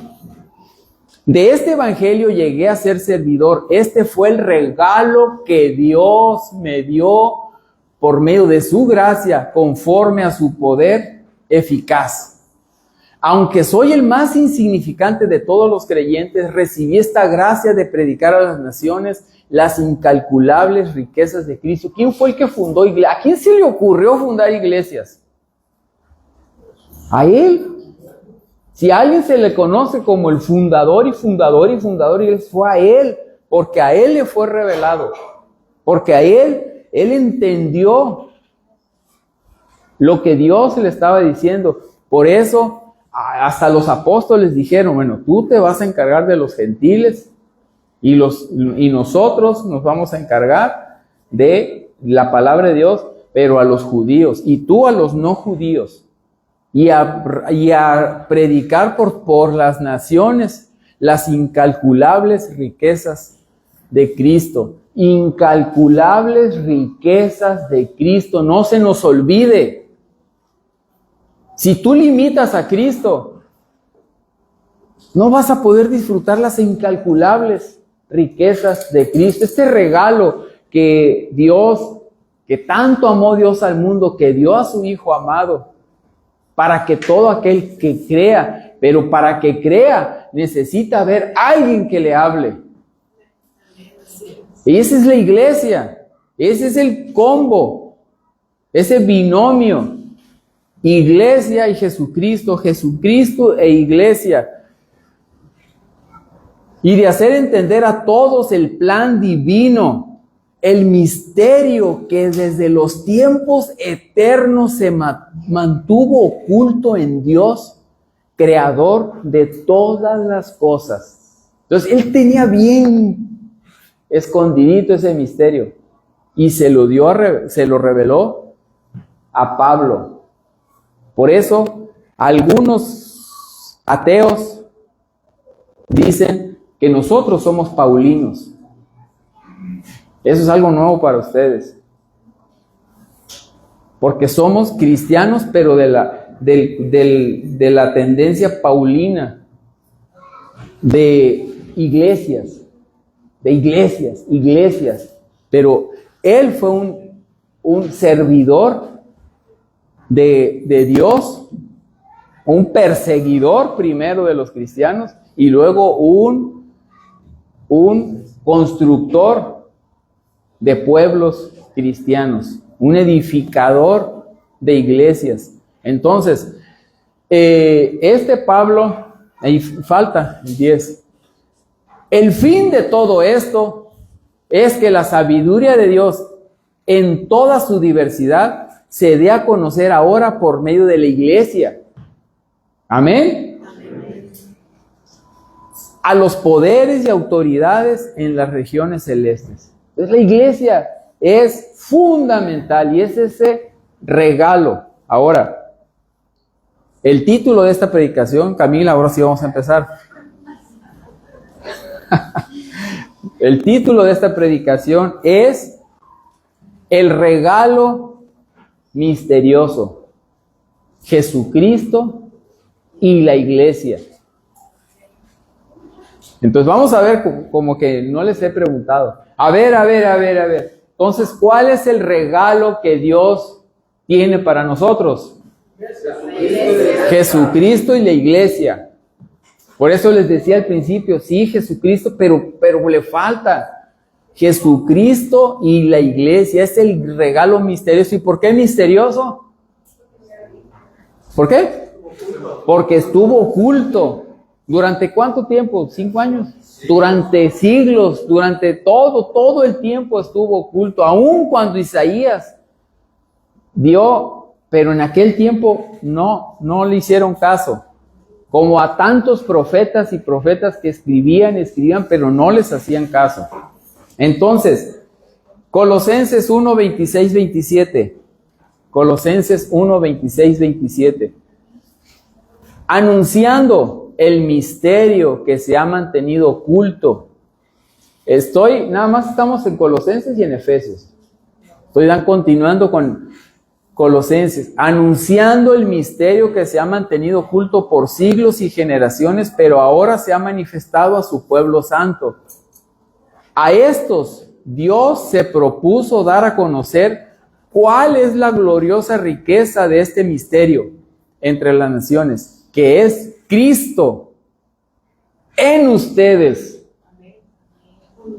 De este evangelio llegué a ser servidor. Este fue el regalo que Dios me dio por medio de su gracia, conforme a su poder eficaz. Aunque soy el más insignificante de todos los creyentes, recibí esta gracia de predicar a las naciones las incalculables riquezas de Cristo. ¿Quién fue el que fundó iglesias? ¿A quién se le ocurrió fundar iglesias? ¿A él? Si a alguien se le conoce como el fundador, fue a él, porque a él le fue revelado, porque a él entendió lo que Dios le estaba diciendo. Por eso, hasta los apóstoles dijeron, bueno, tú te vas a encargar de los gentiles y nosotros nos vamos a encargar de la palabra de Dios, pero a los judíos, y tú a los no judíos. Y a predicar por las naciones las incalculables riquezas de Cristo. Incalculables riquezas de Cristo. No se nos olvide. Si tú limitas a Cristo, no vas a poder disfrutar las incalculables riquezas de Cristo. Este regalo que tanto amó Dios al mundo, que dio a su Hijo amado, para que todo aquel que crea, pero para que crea necesita haber alguien que le hable. Y esa es la iglesia, ese es el combo, ese binomio, iglesia y Jesucristo, Jesucristo e iglesia. Y de hacer entender a todos el plan divino, el misterio que desde los tiempos eternos se mantuvo oculto en Dios, creador de todas las cosas. Entonces, él tenía bien escondidito ese misterio y se lo reveló a Pablo. Por eso, algunos ateos dicen que nosotros somos paulinos. Eso es algo nuevo para ustedes. Porque somos cristianos, pero de la tendencia paulina, de iglesias. Pero él fue un servidor de Dios, un perseguidor primero de los cristianos y luego un constructor de pueblos cristianos, un edificador de iglesias. Entonces, este Pablo, ahí falta el 10. El fin de todo esto es que la sabiduría de Dios en toda su diversidad se dé a conocer ahora por medio de la iglesia. Amén. A los poderes y autoridades en las regiones celestes. Entonces la iglesia es fundamental y es ese regalo. Ahora, el título de esta predicación, Camila, ahora sí vamos a empezar. El título de esta predicación es el regalo misterioso, Jesucristo y la iglesia. Entonces vamos a ver, como que no les he preguntado. A ver. Entonces, ¿cuál es el regalo que Dios tiene para nosotros? Jesucristo y la iglesia. Por eso les decía al principio, sí, Jesucristo, pero le falta Jesucristo y la iglesia. Es el regalo misterioso. ¿Y por qué misterioso? ¿Por qué? Porque estuvo oculto. ¿Durante cuánto tiempo? 5 años. Durante siglos, durante todo el tiempo estuvo oculto. Aun cuando Isaías dio, pero en aquel tiempo no le hicieron caso. Como a tantos profetas y profetas que escribían, pero no les hacían caso. Entonces, Colosenses 1, 26, 27. Colosenses 1, 26, 27. Anunciando el misterio que se ha mantenido oculto. Nada más estamos en Colosenses y en Efesios. Estoy continuando con Colosenses, anunciando el misterio que se ha mantenido oculto por siglos y generaciones, pero ahora se ha manifestado a su pueblo santo. A estos Dios se propuso dar a conocer cuál es la gloriosa riqueza de este misterio entre las naciones, que es Cristo en ustedes.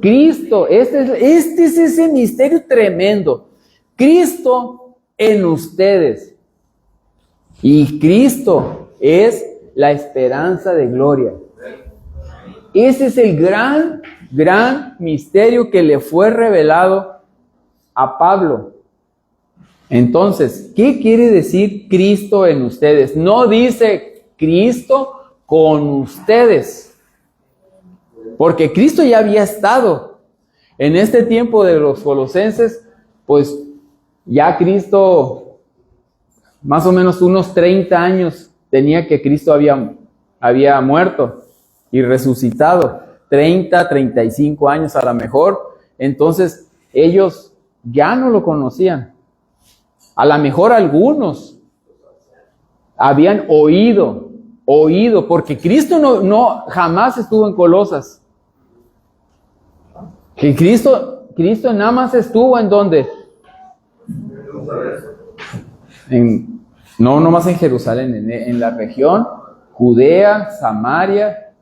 Cristo, este es ese misterio tremendo. Cristo en ustedes. Y Cristo es la esperanza de gloria. Ese es el gran misterio que le fue revelado a Pablo. Entonces, ¿qué quiere decir Cristo en ustedes? No dice Cristo con ustedes, porque Cristo ya había estado en este tiempo de los colosenses, pues ya Cristo, más o menos unos 30 años tenía que Cristo había muerto y resucitado, 35 años a lo mejor. Entonces ellos ya no lo conocían. A lo mejor algunos habían oído, porque Cristo no jamás estuvo en Colosas. Que Cristo nada más estuvo en ¿dónde? No más en Jerusalén, en la región, Judea, Samaria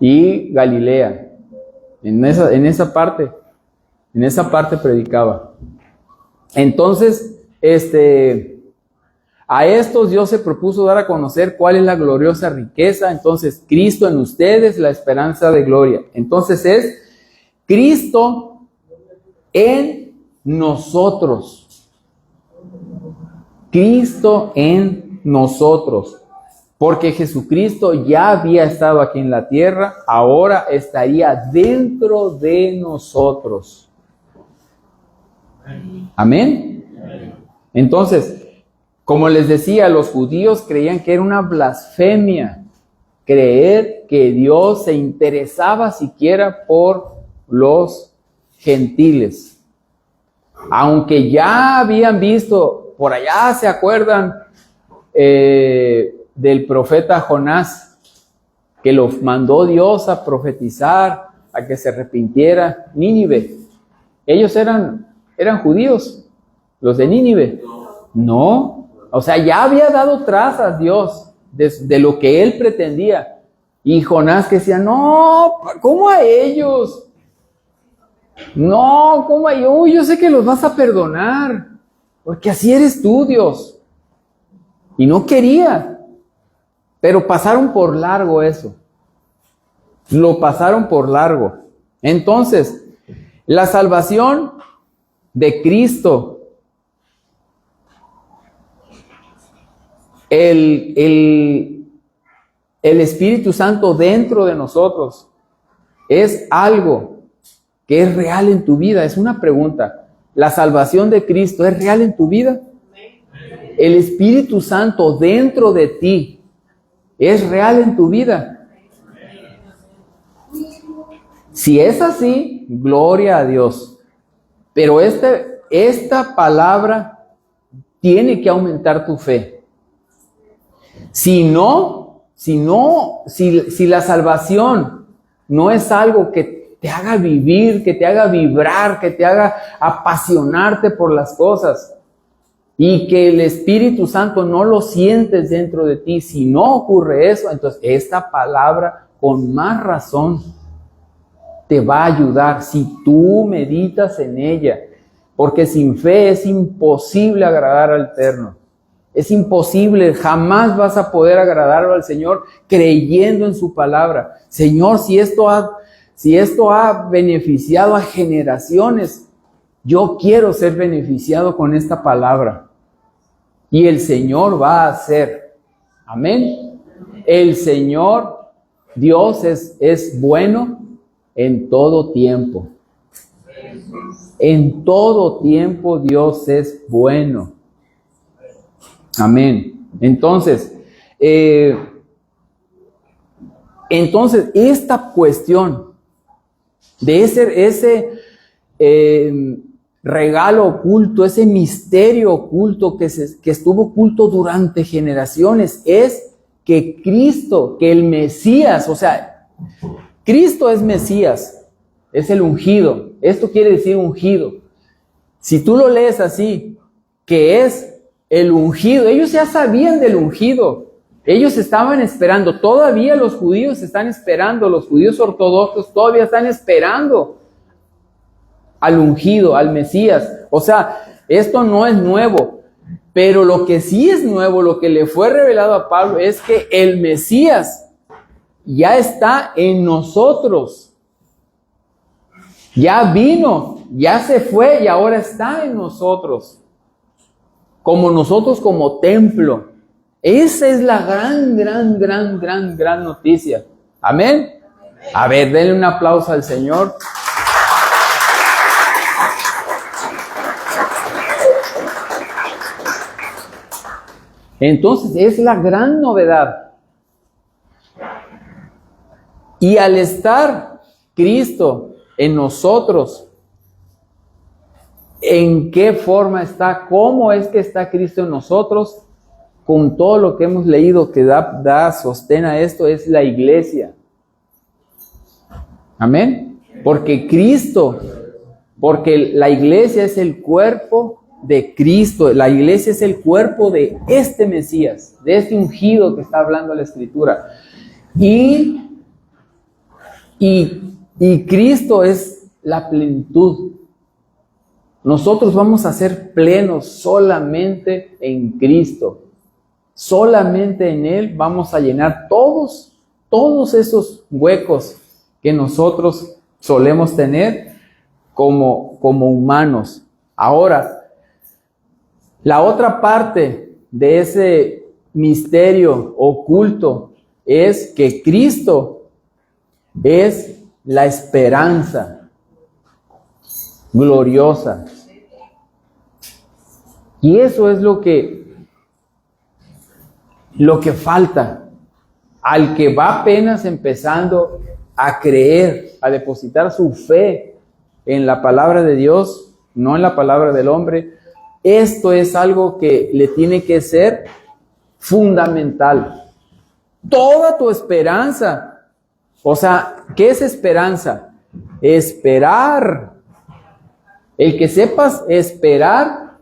y Galilea. En esa parte predicaba. Entonces, a estos Dios se propuso dar a conocer cuál es la gloriosa riqueza. Entonces, Cristo en ustedes, la esperanza de gloria. Entonces es Cristo en nosotros. Cristo en nosotros. Porque Jesucristo ya había estado aquí en la tierra, ahora estaría dentro de nosotros. Amén. Entonces, como les decía, los judíos creían que era una blasfemia creer que Dios se interesaba siquiera por los gentiles. Aunque ya habían visto, por allá se acuerdan del profeta Jonás, que lo mandó Dios a profetizar, a que se arrepintiera. Nínive, ellos eran judíos, los de Nínive. No, o sea, ya había dado trazas Dios de lo que él pretendía. Y Jonás que decía, no, ¿cómo a ellos? No, ¿cómo a ellos? Yo sé que los vas a perdonar, porque así eres tú, Dios. Y no quería, pero pasaron por largo eso. Lo pasaron por largo. Entonces, la salvación de Cristo, el Espíritu Santo dentro de nosotros, es algo que es real en tu vida. Es una pregunta. ¿La salvación de Cristo es real en tu vida? ¿El Espíritu Santo dentro de ti es real en tu vida? Si es así, gloria a Dios. Pero esta palabra tiene que aumentar tu fe. Si la salvación no es algo que te haga vivir, que te haga vibrar, que te haga apasionarte por las cosas, y que el Espíritu Santo no lo sientes dentro de ti, si no ocurre eso, entonces esta palabra con más razón te va a ayudar si tú meditas en ella, porque sin fe es imposible agradar al Eterno. Es imposible, jamás vas a poder agradarlo al Señor creyendo en su palabra. Señor, si esto ha beneficiado a generaciones, yo quiero ser beneficiado con esta palabra. Y el Señor va a hacer. Amén. El Señor, Dios es bueno en todo tiempo. En todo tiempo Dios es bueno. Amén. Entonces, esta cuestión de ese regalo oculto, ese misterio oculto que estuvo oculto durante generaciones, es que Cristo, que el Mesías, o sea, Cristo es Mesías, es el ungido. Esto quiere decir ungido. Si tú lo lees así, que es el ungido, ellos ya sabían del ungido. Ellos estaban esperando, todavía los judíos están esperando, los judíos ortodoxos todavía están esperando al ungido, al Mesías. O sea, esto no es nuevo, pero lo que sí es nuevo, lo que le fue revelado a Pablo, es que el Mesías ya está en nosotros. Ya vino, ya se fue y ahora está en nosotros. Como nosotros como templo. Esa es la gran noticia. Amén. A ver, denle un aplauso al Señor. Entonces, es la gran novedad. Y al estar Cristo en nosotros, ¿en qué forma está? ¿Cómo es que está Cristo en nosotros? Con todo lo que hemos leído que da sostén a esto, es la iglesia. Amén. Porque la iglesia es el cuerpo de Cristo, la iglesia es el cuerpo de este Mesías, de este ungido que está hablando la Escritura. Y Cristo es la plenitud. Nosotros vamos a ser plenos solamente en Cristo. Solamente en Él vamos a llenar todos esos huecos que nosotros solemos tener como humanos. Ahora, la otra parte de ese misterio oculto es que Cristo es la esperanza gloriosa. Y eso es lo que falta al que va apenas empezando a creer, a depositar su fe en la palabra de Dios, no en la palabra del hombre. Esto es algo que le tiene que ser fundamental. Toda tu esperanza. O sea, ¿qué es esperanza? Esperar. El que sepas esperar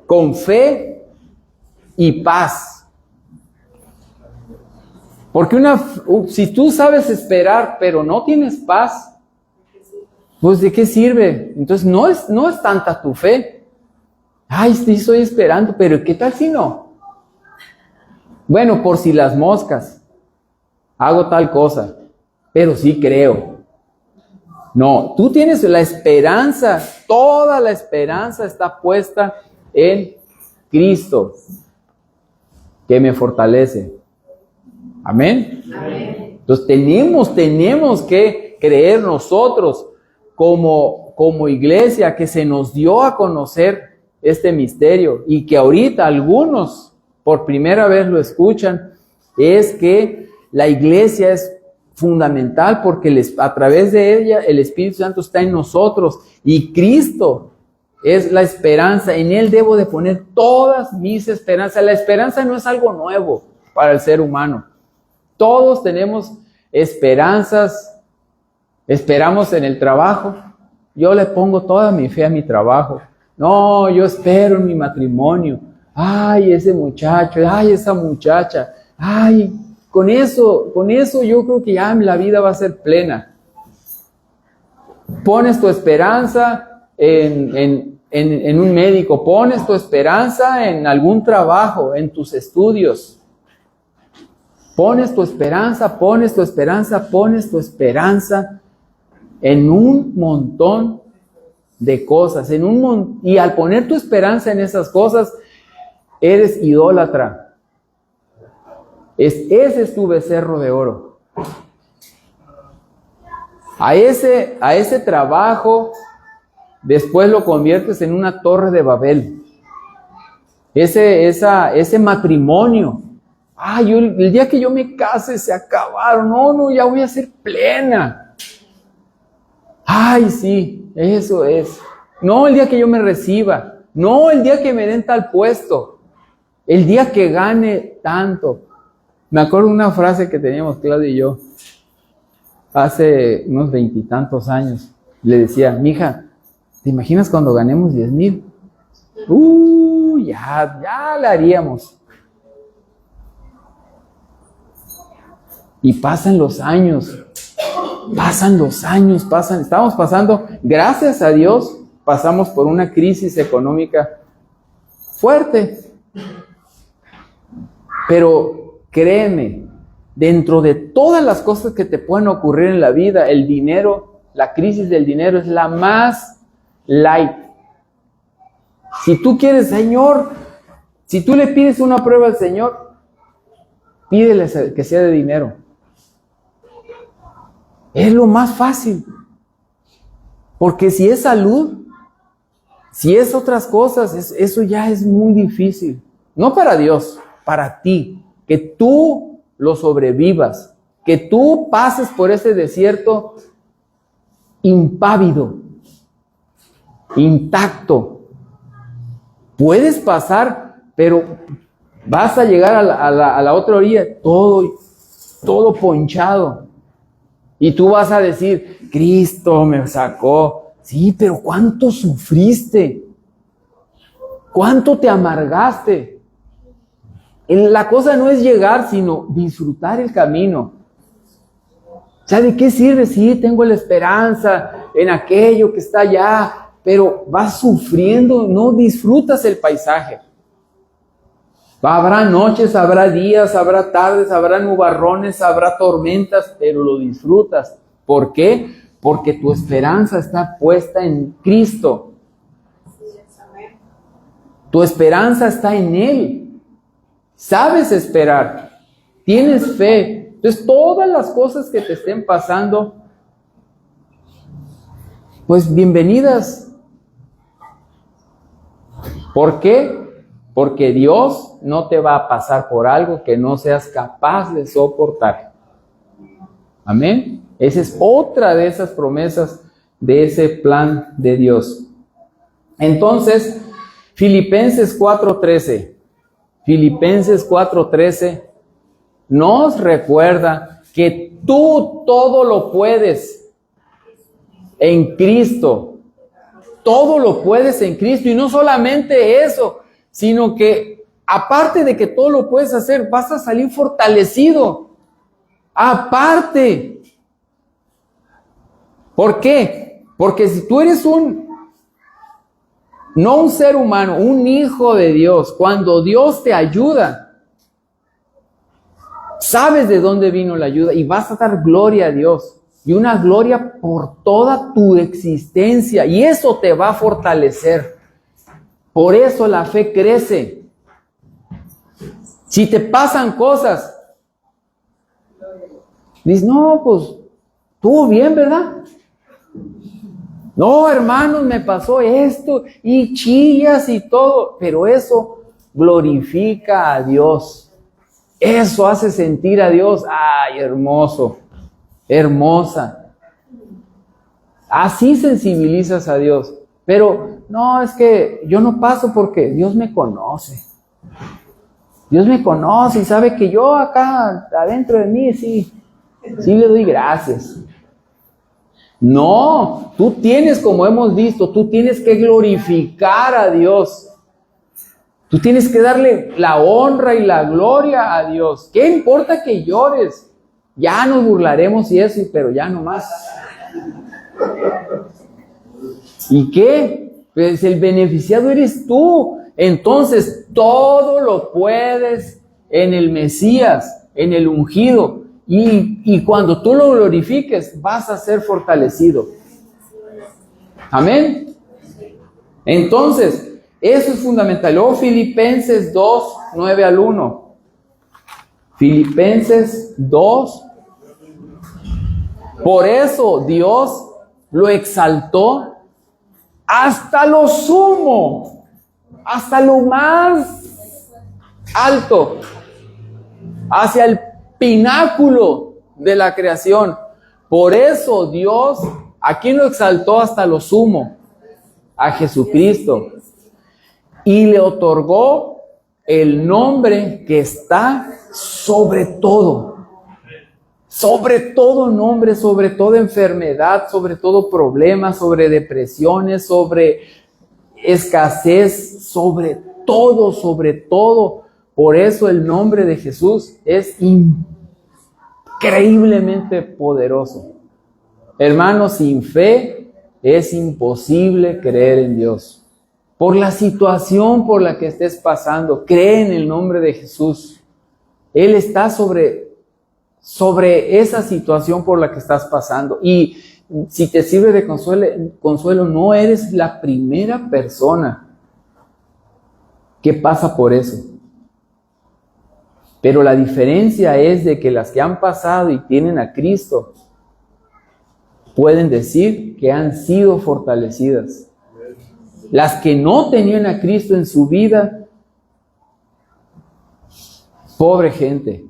con fe y paz. Porque si tú sabes esperar, pero no tienes paz, pues ¿de qué sirve? Entonces no es tanta tu fe. Ay, sí estoy esperando, pero ¿qué tal si no? Bueno, por si las moscas, hago tal cosa, pero sí creo. No, tú tienes la esperanza, toda la esperanza está puesta en Cristo, que me fortalece. Amén. Amén. Entonces tenemos que creer nosotros como iglesia que se nos dio a conocer este misterio y que ahorita algunos por primera vez lo escuchan, es que la iglesia es fundamental porque a través de ella el Espíritu Santo está en nosotros y Cristo es la esperanza. En Él debo de poner todas mis esperanzas. La esperanza no es algo nuevo para el ser humano. Todos tenemos esperanzas. Esperamos en el trabajo. Yo le pongo toda mi fe a mi trabajo. No, yo espero en mi matrimonio. Ay, ese muchacho, ay, esa muchacha. Ay, con eso yo creo que ya la vida va a ser plena. Pones tu esperanza en un médico, pones tu esperanza en algún trabajo, en tus estudios. Pones tu esperanza en un montón de cosas, y al poner tu esperanza en esas cosas, eres idólatra. Ese es tu becerro de oro. A ese trabajo, después lo conviertes en una torre de Babel. Ese matrimonio. Ay, el día que yo me case se acabaron. No, ya voy a ser plena. Ay, sí, eso es. No, el día que yo me reciba. No, el día que me den tal puesto. El día que gane tanto. Me acuerdo de una frase que teníamos Claudia y yo hace unos 20 y tantos años. Le decía, mija, ¿te imaginas cuando ganemos 10,000? Ya la haríamos. Y pasan los años. Estamos pasando, gracias a Dios, pasamos por una crisis económica fuerte. Pero créeme, dentro de todas las cosas que te pueden ocurrir en la vida, el dinero, la crisis del dinero es la más light. Si tú quieres, Señor, si tú le pides una prueba al Señor, pídele que sea de dinero. Es lo más fácil. Porque si es salud, si es otras cosas, eso ya es muy difícil. No para Dios, para ti. Que tú lo sobrevivas. Que tú pases por ese desierto impávido, intacto. Puedes pasar, pero vas a llegar a la otra orilla todo ponchado. Y tú vas a decir, Cristo me sacó. Sí, pero ¿cuánto sufriste? ¿Cuánto te amargaste? La cosa no es llegar, sino disfrutar el camino. O sea, ¿de qué sirve? Sí, tengo la esperanza en aquello que está allá, pero vas sufriendo, no disfrutas el paisaje. Habrá noches, habrá días, habrá tardes, habrá nubarrones, habrá tormentas, pero lo disfrutas. ¿Por qué? Porque tu esperanza está puesta en Cristo. Tu esperanza está en Él. Sabes esperar. Tienes fe. Entonces, todas las cosas que te estén pasando, pues bienvenidas. ¿Por qué? Porque Dios no te va a pasar por algo que no seas capaz de soportar. Amén. Esa es otra de esas promesas de ese plan de Dios. Entonces, Filipenses 4:13. Filipenses 4:13 nos recuerda que tú todo lo puedes en Cristo. Todo lo puedes en Cristo. Y no solamente eso, sino que aparte de que todo lo puedes hacer, vas a salir fortalecido. Aparte. ¿Por qué? Porque si tú eres no un ser humano, un hijo de Dios, cuando Dios te ayuda, sabes de dónde vino la ayuda y vas a dar gloria a Dios. Y una gloria por toda tu existencia. Y eso te va a fortalecer. Por eso la fe crece. Si te pasan cosas, dices, no, pues, estuvo bien, ¿verdad? No, hermanos, me pasó esto, y chillas y todo, pero eso glorifica a Dios. Eso hace sentir a Dios, ay, hermoso, hermosa. Así sensibilizas a Dios. Pero no, es que yo no paso porque Dios me conoce. Dios me conoce y sabe que yo acá, adentro de mí, sí le doy gracias. No, tú tienes, como hemos visto, tú tienes que glorificar a Dios. Tú tienes que darle la honra y la gloria a Dios. ¿Qué importa que llores? Ya nos burlaremos y eso, pero ya no más. ¿Y qué? Pues el beneficiado eres tú. Entonces, todo lo puedes en el Mesías, en el ungido. Y cuando tú lo glorifiques, vas a ser fortalecido. Amén. Entonces, eso es fundamental. Luego Filipenses 2, 9 al 1. Filipenses 2. Por eso Dios lo exaltó hasta lo sumo, hasta lo más alto, hacia el pináculo de la creación. Por eso Dios, ¿a quién lo exaltó hasta lo sumo? A Jesucristo. Y le otorgó el nombre que está sobre todo nombre, sobre toda enfermedad, sobre todo problema, sobre depresiones, sobre escasez, sobre todo. Por eso el nombre de Jesús es increíblemente poderoso. Hermanos, sin fe es imposible creer en Dios. Por la situación por la que estés pasando, cree en el nombre de Jesús. Él está sobre esa situación por la que estás pasando. Y si te sirve de consuelo, no eres la primera persona que pasa por eso. Pero la diferencia es de que las que han pasado y tienen a Cristo pueden decir que han sido fortalecidas. Las que no tenían a Cristo en su vida, pobre gente.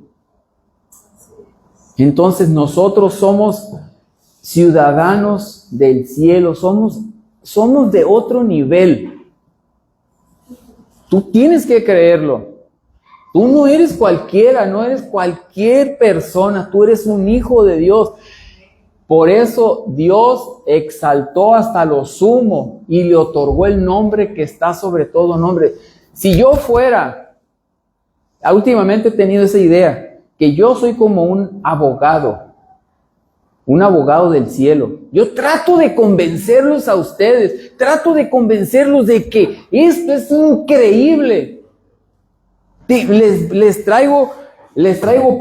Entonces nosotros somos ciudadanos del cielo, somos de otro nivel. Tú tienes que creerlo. Tú no eres cualquiera, no eres cualquier persona, tú eres un hijo de Dios. Por eso Dios exaltó hasta lo sumo y le otorgó el nombre que está sobre todo nombre. Si yo fuera, últimamente he tenido esa idea, que yo soy como un abogado del cielo. Yo trato de convencerlos a ustedes, trato de convencerlos de que esto es increíble. Les traigo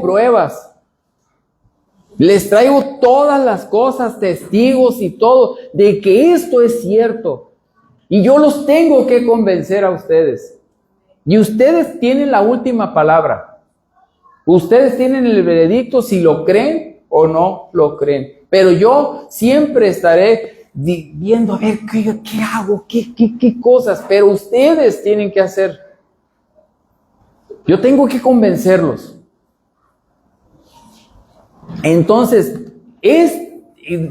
pruebas. Les traigo todas las cosas, testigos y todo, de que esto es cierto. Y yo los tengo que convencer a ustedes. Y ustedes tienen la última palabra. Ustedes tienen el veredicto si lo creen o no lo creen. Pero yo siempre estaré viendo a ver qué hago, qué cosas. Pero ustedes tienen que hacer. Yo tengo que convencerlos. Entonces, es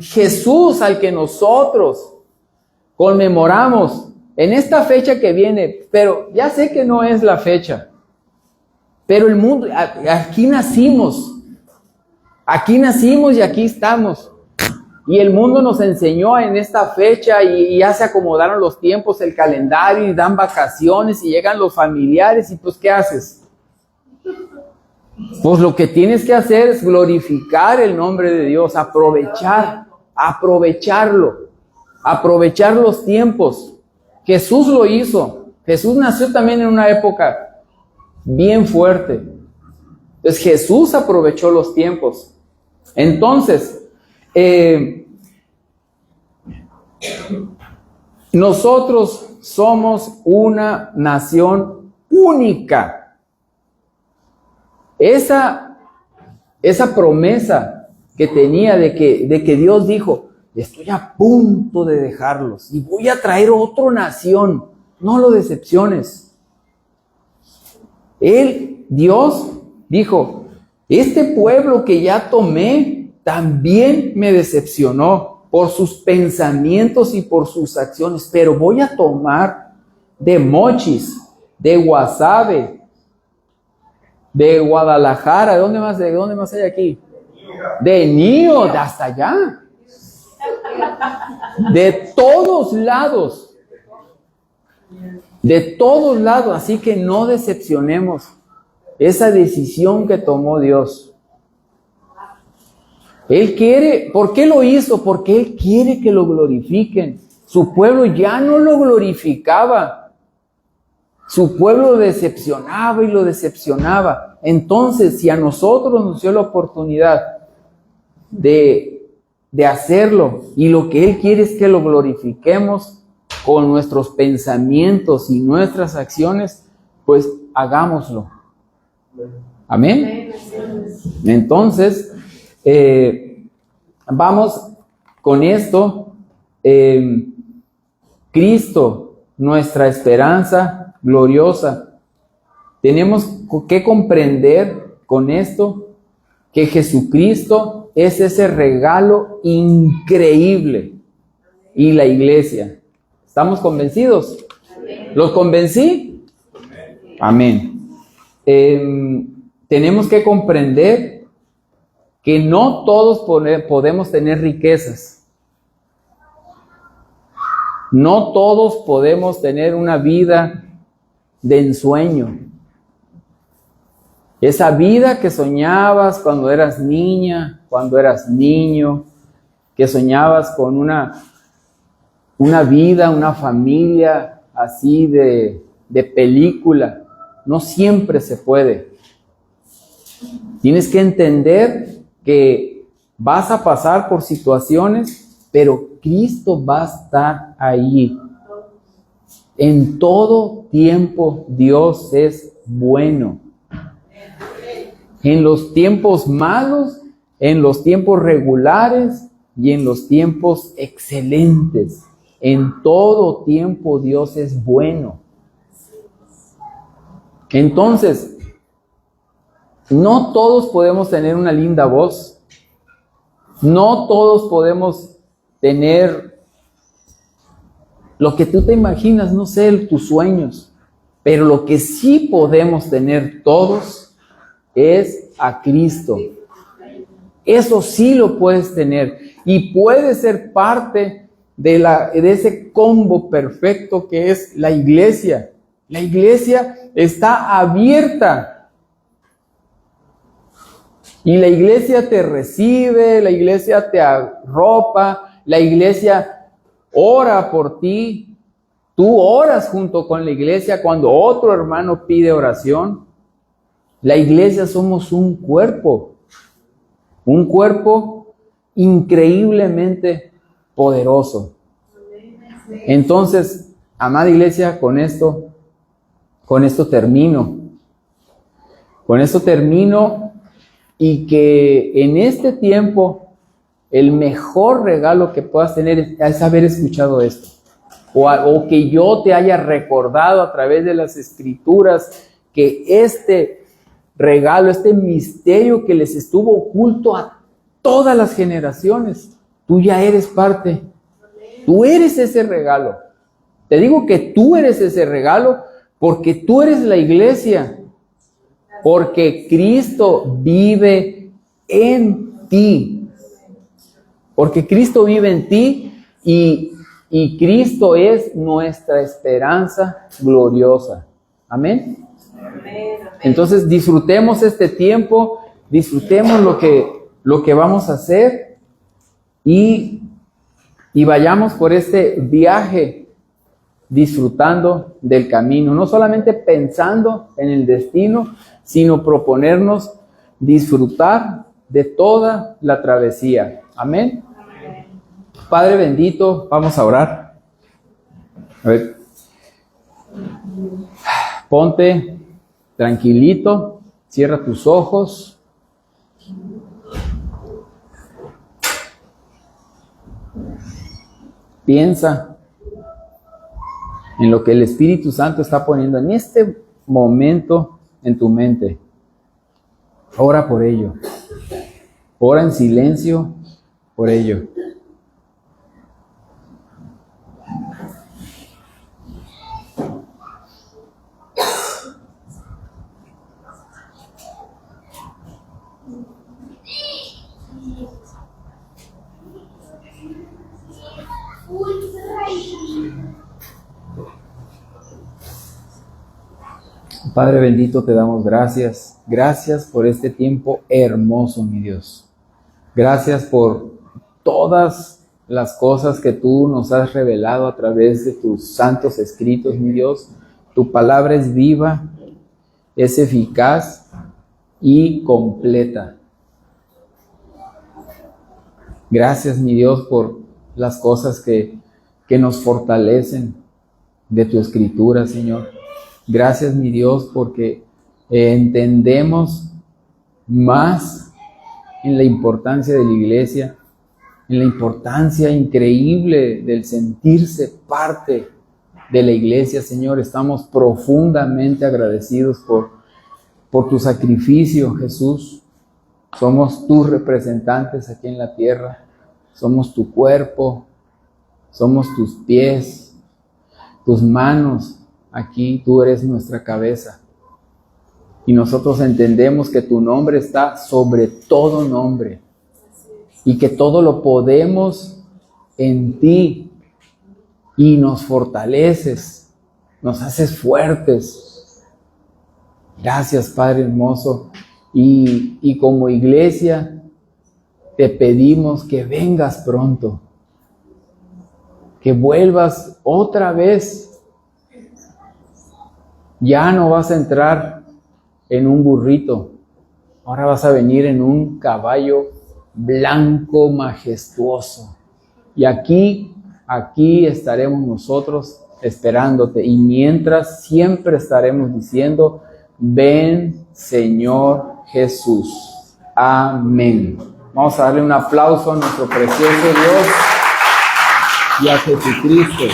Jesús al que nosotros conmemoramos en esta fecha que viene, pero ya sé que no es la fecha, pero el mundo, aquí nacimos y aquí estamos, y el mundo nos enseñó en esta fecha y ya se acomodaron los tiempos, el calendario, y dan vacaciones y llegan los familiares y pues ¿qué haces? Pues lo que tienes que hacer es glorificar el nombre de Dios, aprovechar los tiempos. Jesús lo hizo. Jesús nació también en una época bien fuerte. Entonces Jesús aprovechó los tiempos. Entonces, nosotros somos una nación única. Esa promesa que tenía de que Dios dijo, estoy a punto de dejarlos y voy a traer otra nación, no lo decepciones. Dios dijo, este pueblo que ya tomé también me decepcionó. por sus pensamientos y por sus acciones, pero voy a tomar de Mochis, de Guasave, de Guadalajara, ¿de dónde más hay aquí? De Nío, de hasta allá. De todos lados. De todos lados. Así que no decepcionemos esa decisión que tomó Dios. Él quiere, ¿por qué lo hizo? Porque Él quiere que lo glorifiquen. Su pueblo ya no lo glorificaba. Su pueblo lo decepcionaba y lo decepcionaba. Entonces, si a nosotros nos dio la oportunidad de hacerlo, y lo que Él quiere es que lo glorifiquemos con nuestros pensamientos y nuestras acciones, pues hagámoslo. Amén. Entonces, vamos con esto. Cristo, nuestra esperanza gloriosa. Tenemos que comprender con esto que Jesucristo es ese regalo increíble. Y la iglesia. ¿Estamos convencidos? ¿Los convencí? Amén. Tenemos que comprender que no todos podemos tener riquezas. No todos podemos tener una vida de ensueño. Esa vida que soñabas cuando eras niña, cuando eras niño, que soñabas con una vida, una familia así de película, no siempre se puede. Tienes que entender que vas a pasar por situaciones, pero Cristo va a estar ahí. En todo tiempo Dios es bueno. En los tiempos malos, en los tiempos regulares y en los tiempos excelentes. En todo tiempo Dios es bueno. Entonces, no todos podemos tener una linda voz. No todos podemos tener lo que tú te imaginas, no sé, tus sueños. Pero lo que sí podemos tener todos es a Cristo. Eso sí lo puedes tener. Y puede ser parte de ese combo perfecto que es la iglesia. La iglesia está abierta. Y la iglesia te recibe, la iglesia te arropa, la iglesia ora por ti. Tú oras junto con la iglesia cuando otro hermano pide oración. La iglesia somos un cuerpo increíblemente poderoso. Entonces, amada iglesia, con esto termino. Con esto termino, y que en este tiempo el mejor regalo que puedas tener es haber escuchado esto. O que yo te haya recordado a través de las escrituras que este regalo, este misterio que les estuvo oculto a todas las generaciones, tú ya eres parte. Tú eres ese regalo. Te digo que tú eres ese regalo porque tú eres la iglesia. Porque Cristo vive en ti. Porque Cristo vive en ti y Cristo es nuestra esperanza gloriosa. Amén. Entonces disfrutemos este tiempo, disfrutemos lo que vamos a hacer y vayamos por este viaje disfrutando del camino, no solamente pensando en el destino, sino proponernos disfrutar de toda la travesía. Amén. Padre bendito, vamos a orar. A ver. Ponte tranquilito, cierra tus ojos. Piensa en lo que el Espíritu Santo está poniendo en este momento en tu mente. Ora por ello. Ora en silencio por ello. Padre bendito, te damos gracias. Gracias por este tiempo hermoso, mi Dios. Gracias por todas las cosas que tú nos has revelado a través de tus santos escritos, mi Dios. Tu palabra es viva, es eficaz y completa. Gracias, mi Dios, por las cosas que nos fortalecen de tu escritura, Señor. Gracias, mi Dios, porque entendemos más en la importancia de la iglesia, en la importancia increíble del sentirse parte de la iglesia, Señor. Estamos profundamente agradecidos por tu sacrificio, Jesús. Somos tus representantes aquí en la tierra. Somos tu cuerpo, somos tus pies, tus manos. Aquí tú eres nuestra cabeza. Y nosotros entendemos que tu nombre está sobre todo nombre. Y que todo lo podemos en ti. Y nos fortaleces, nos haces fuertes. Gracias, Padre hermoso. Y como iglesia te pedimos que vengas pronto. Que vuelvas otra vez. Ya no vas a entrar en un burrito, ahora vas a venir en un caballo blanco majestuoso. Y aquí estaremos nosotros esperándote. Y mientras siempre estaremos diciendo, ven Señor Jesús. Amén. Vamos a darle un aplauso a nuestro precioso Dios y a Jesucristo.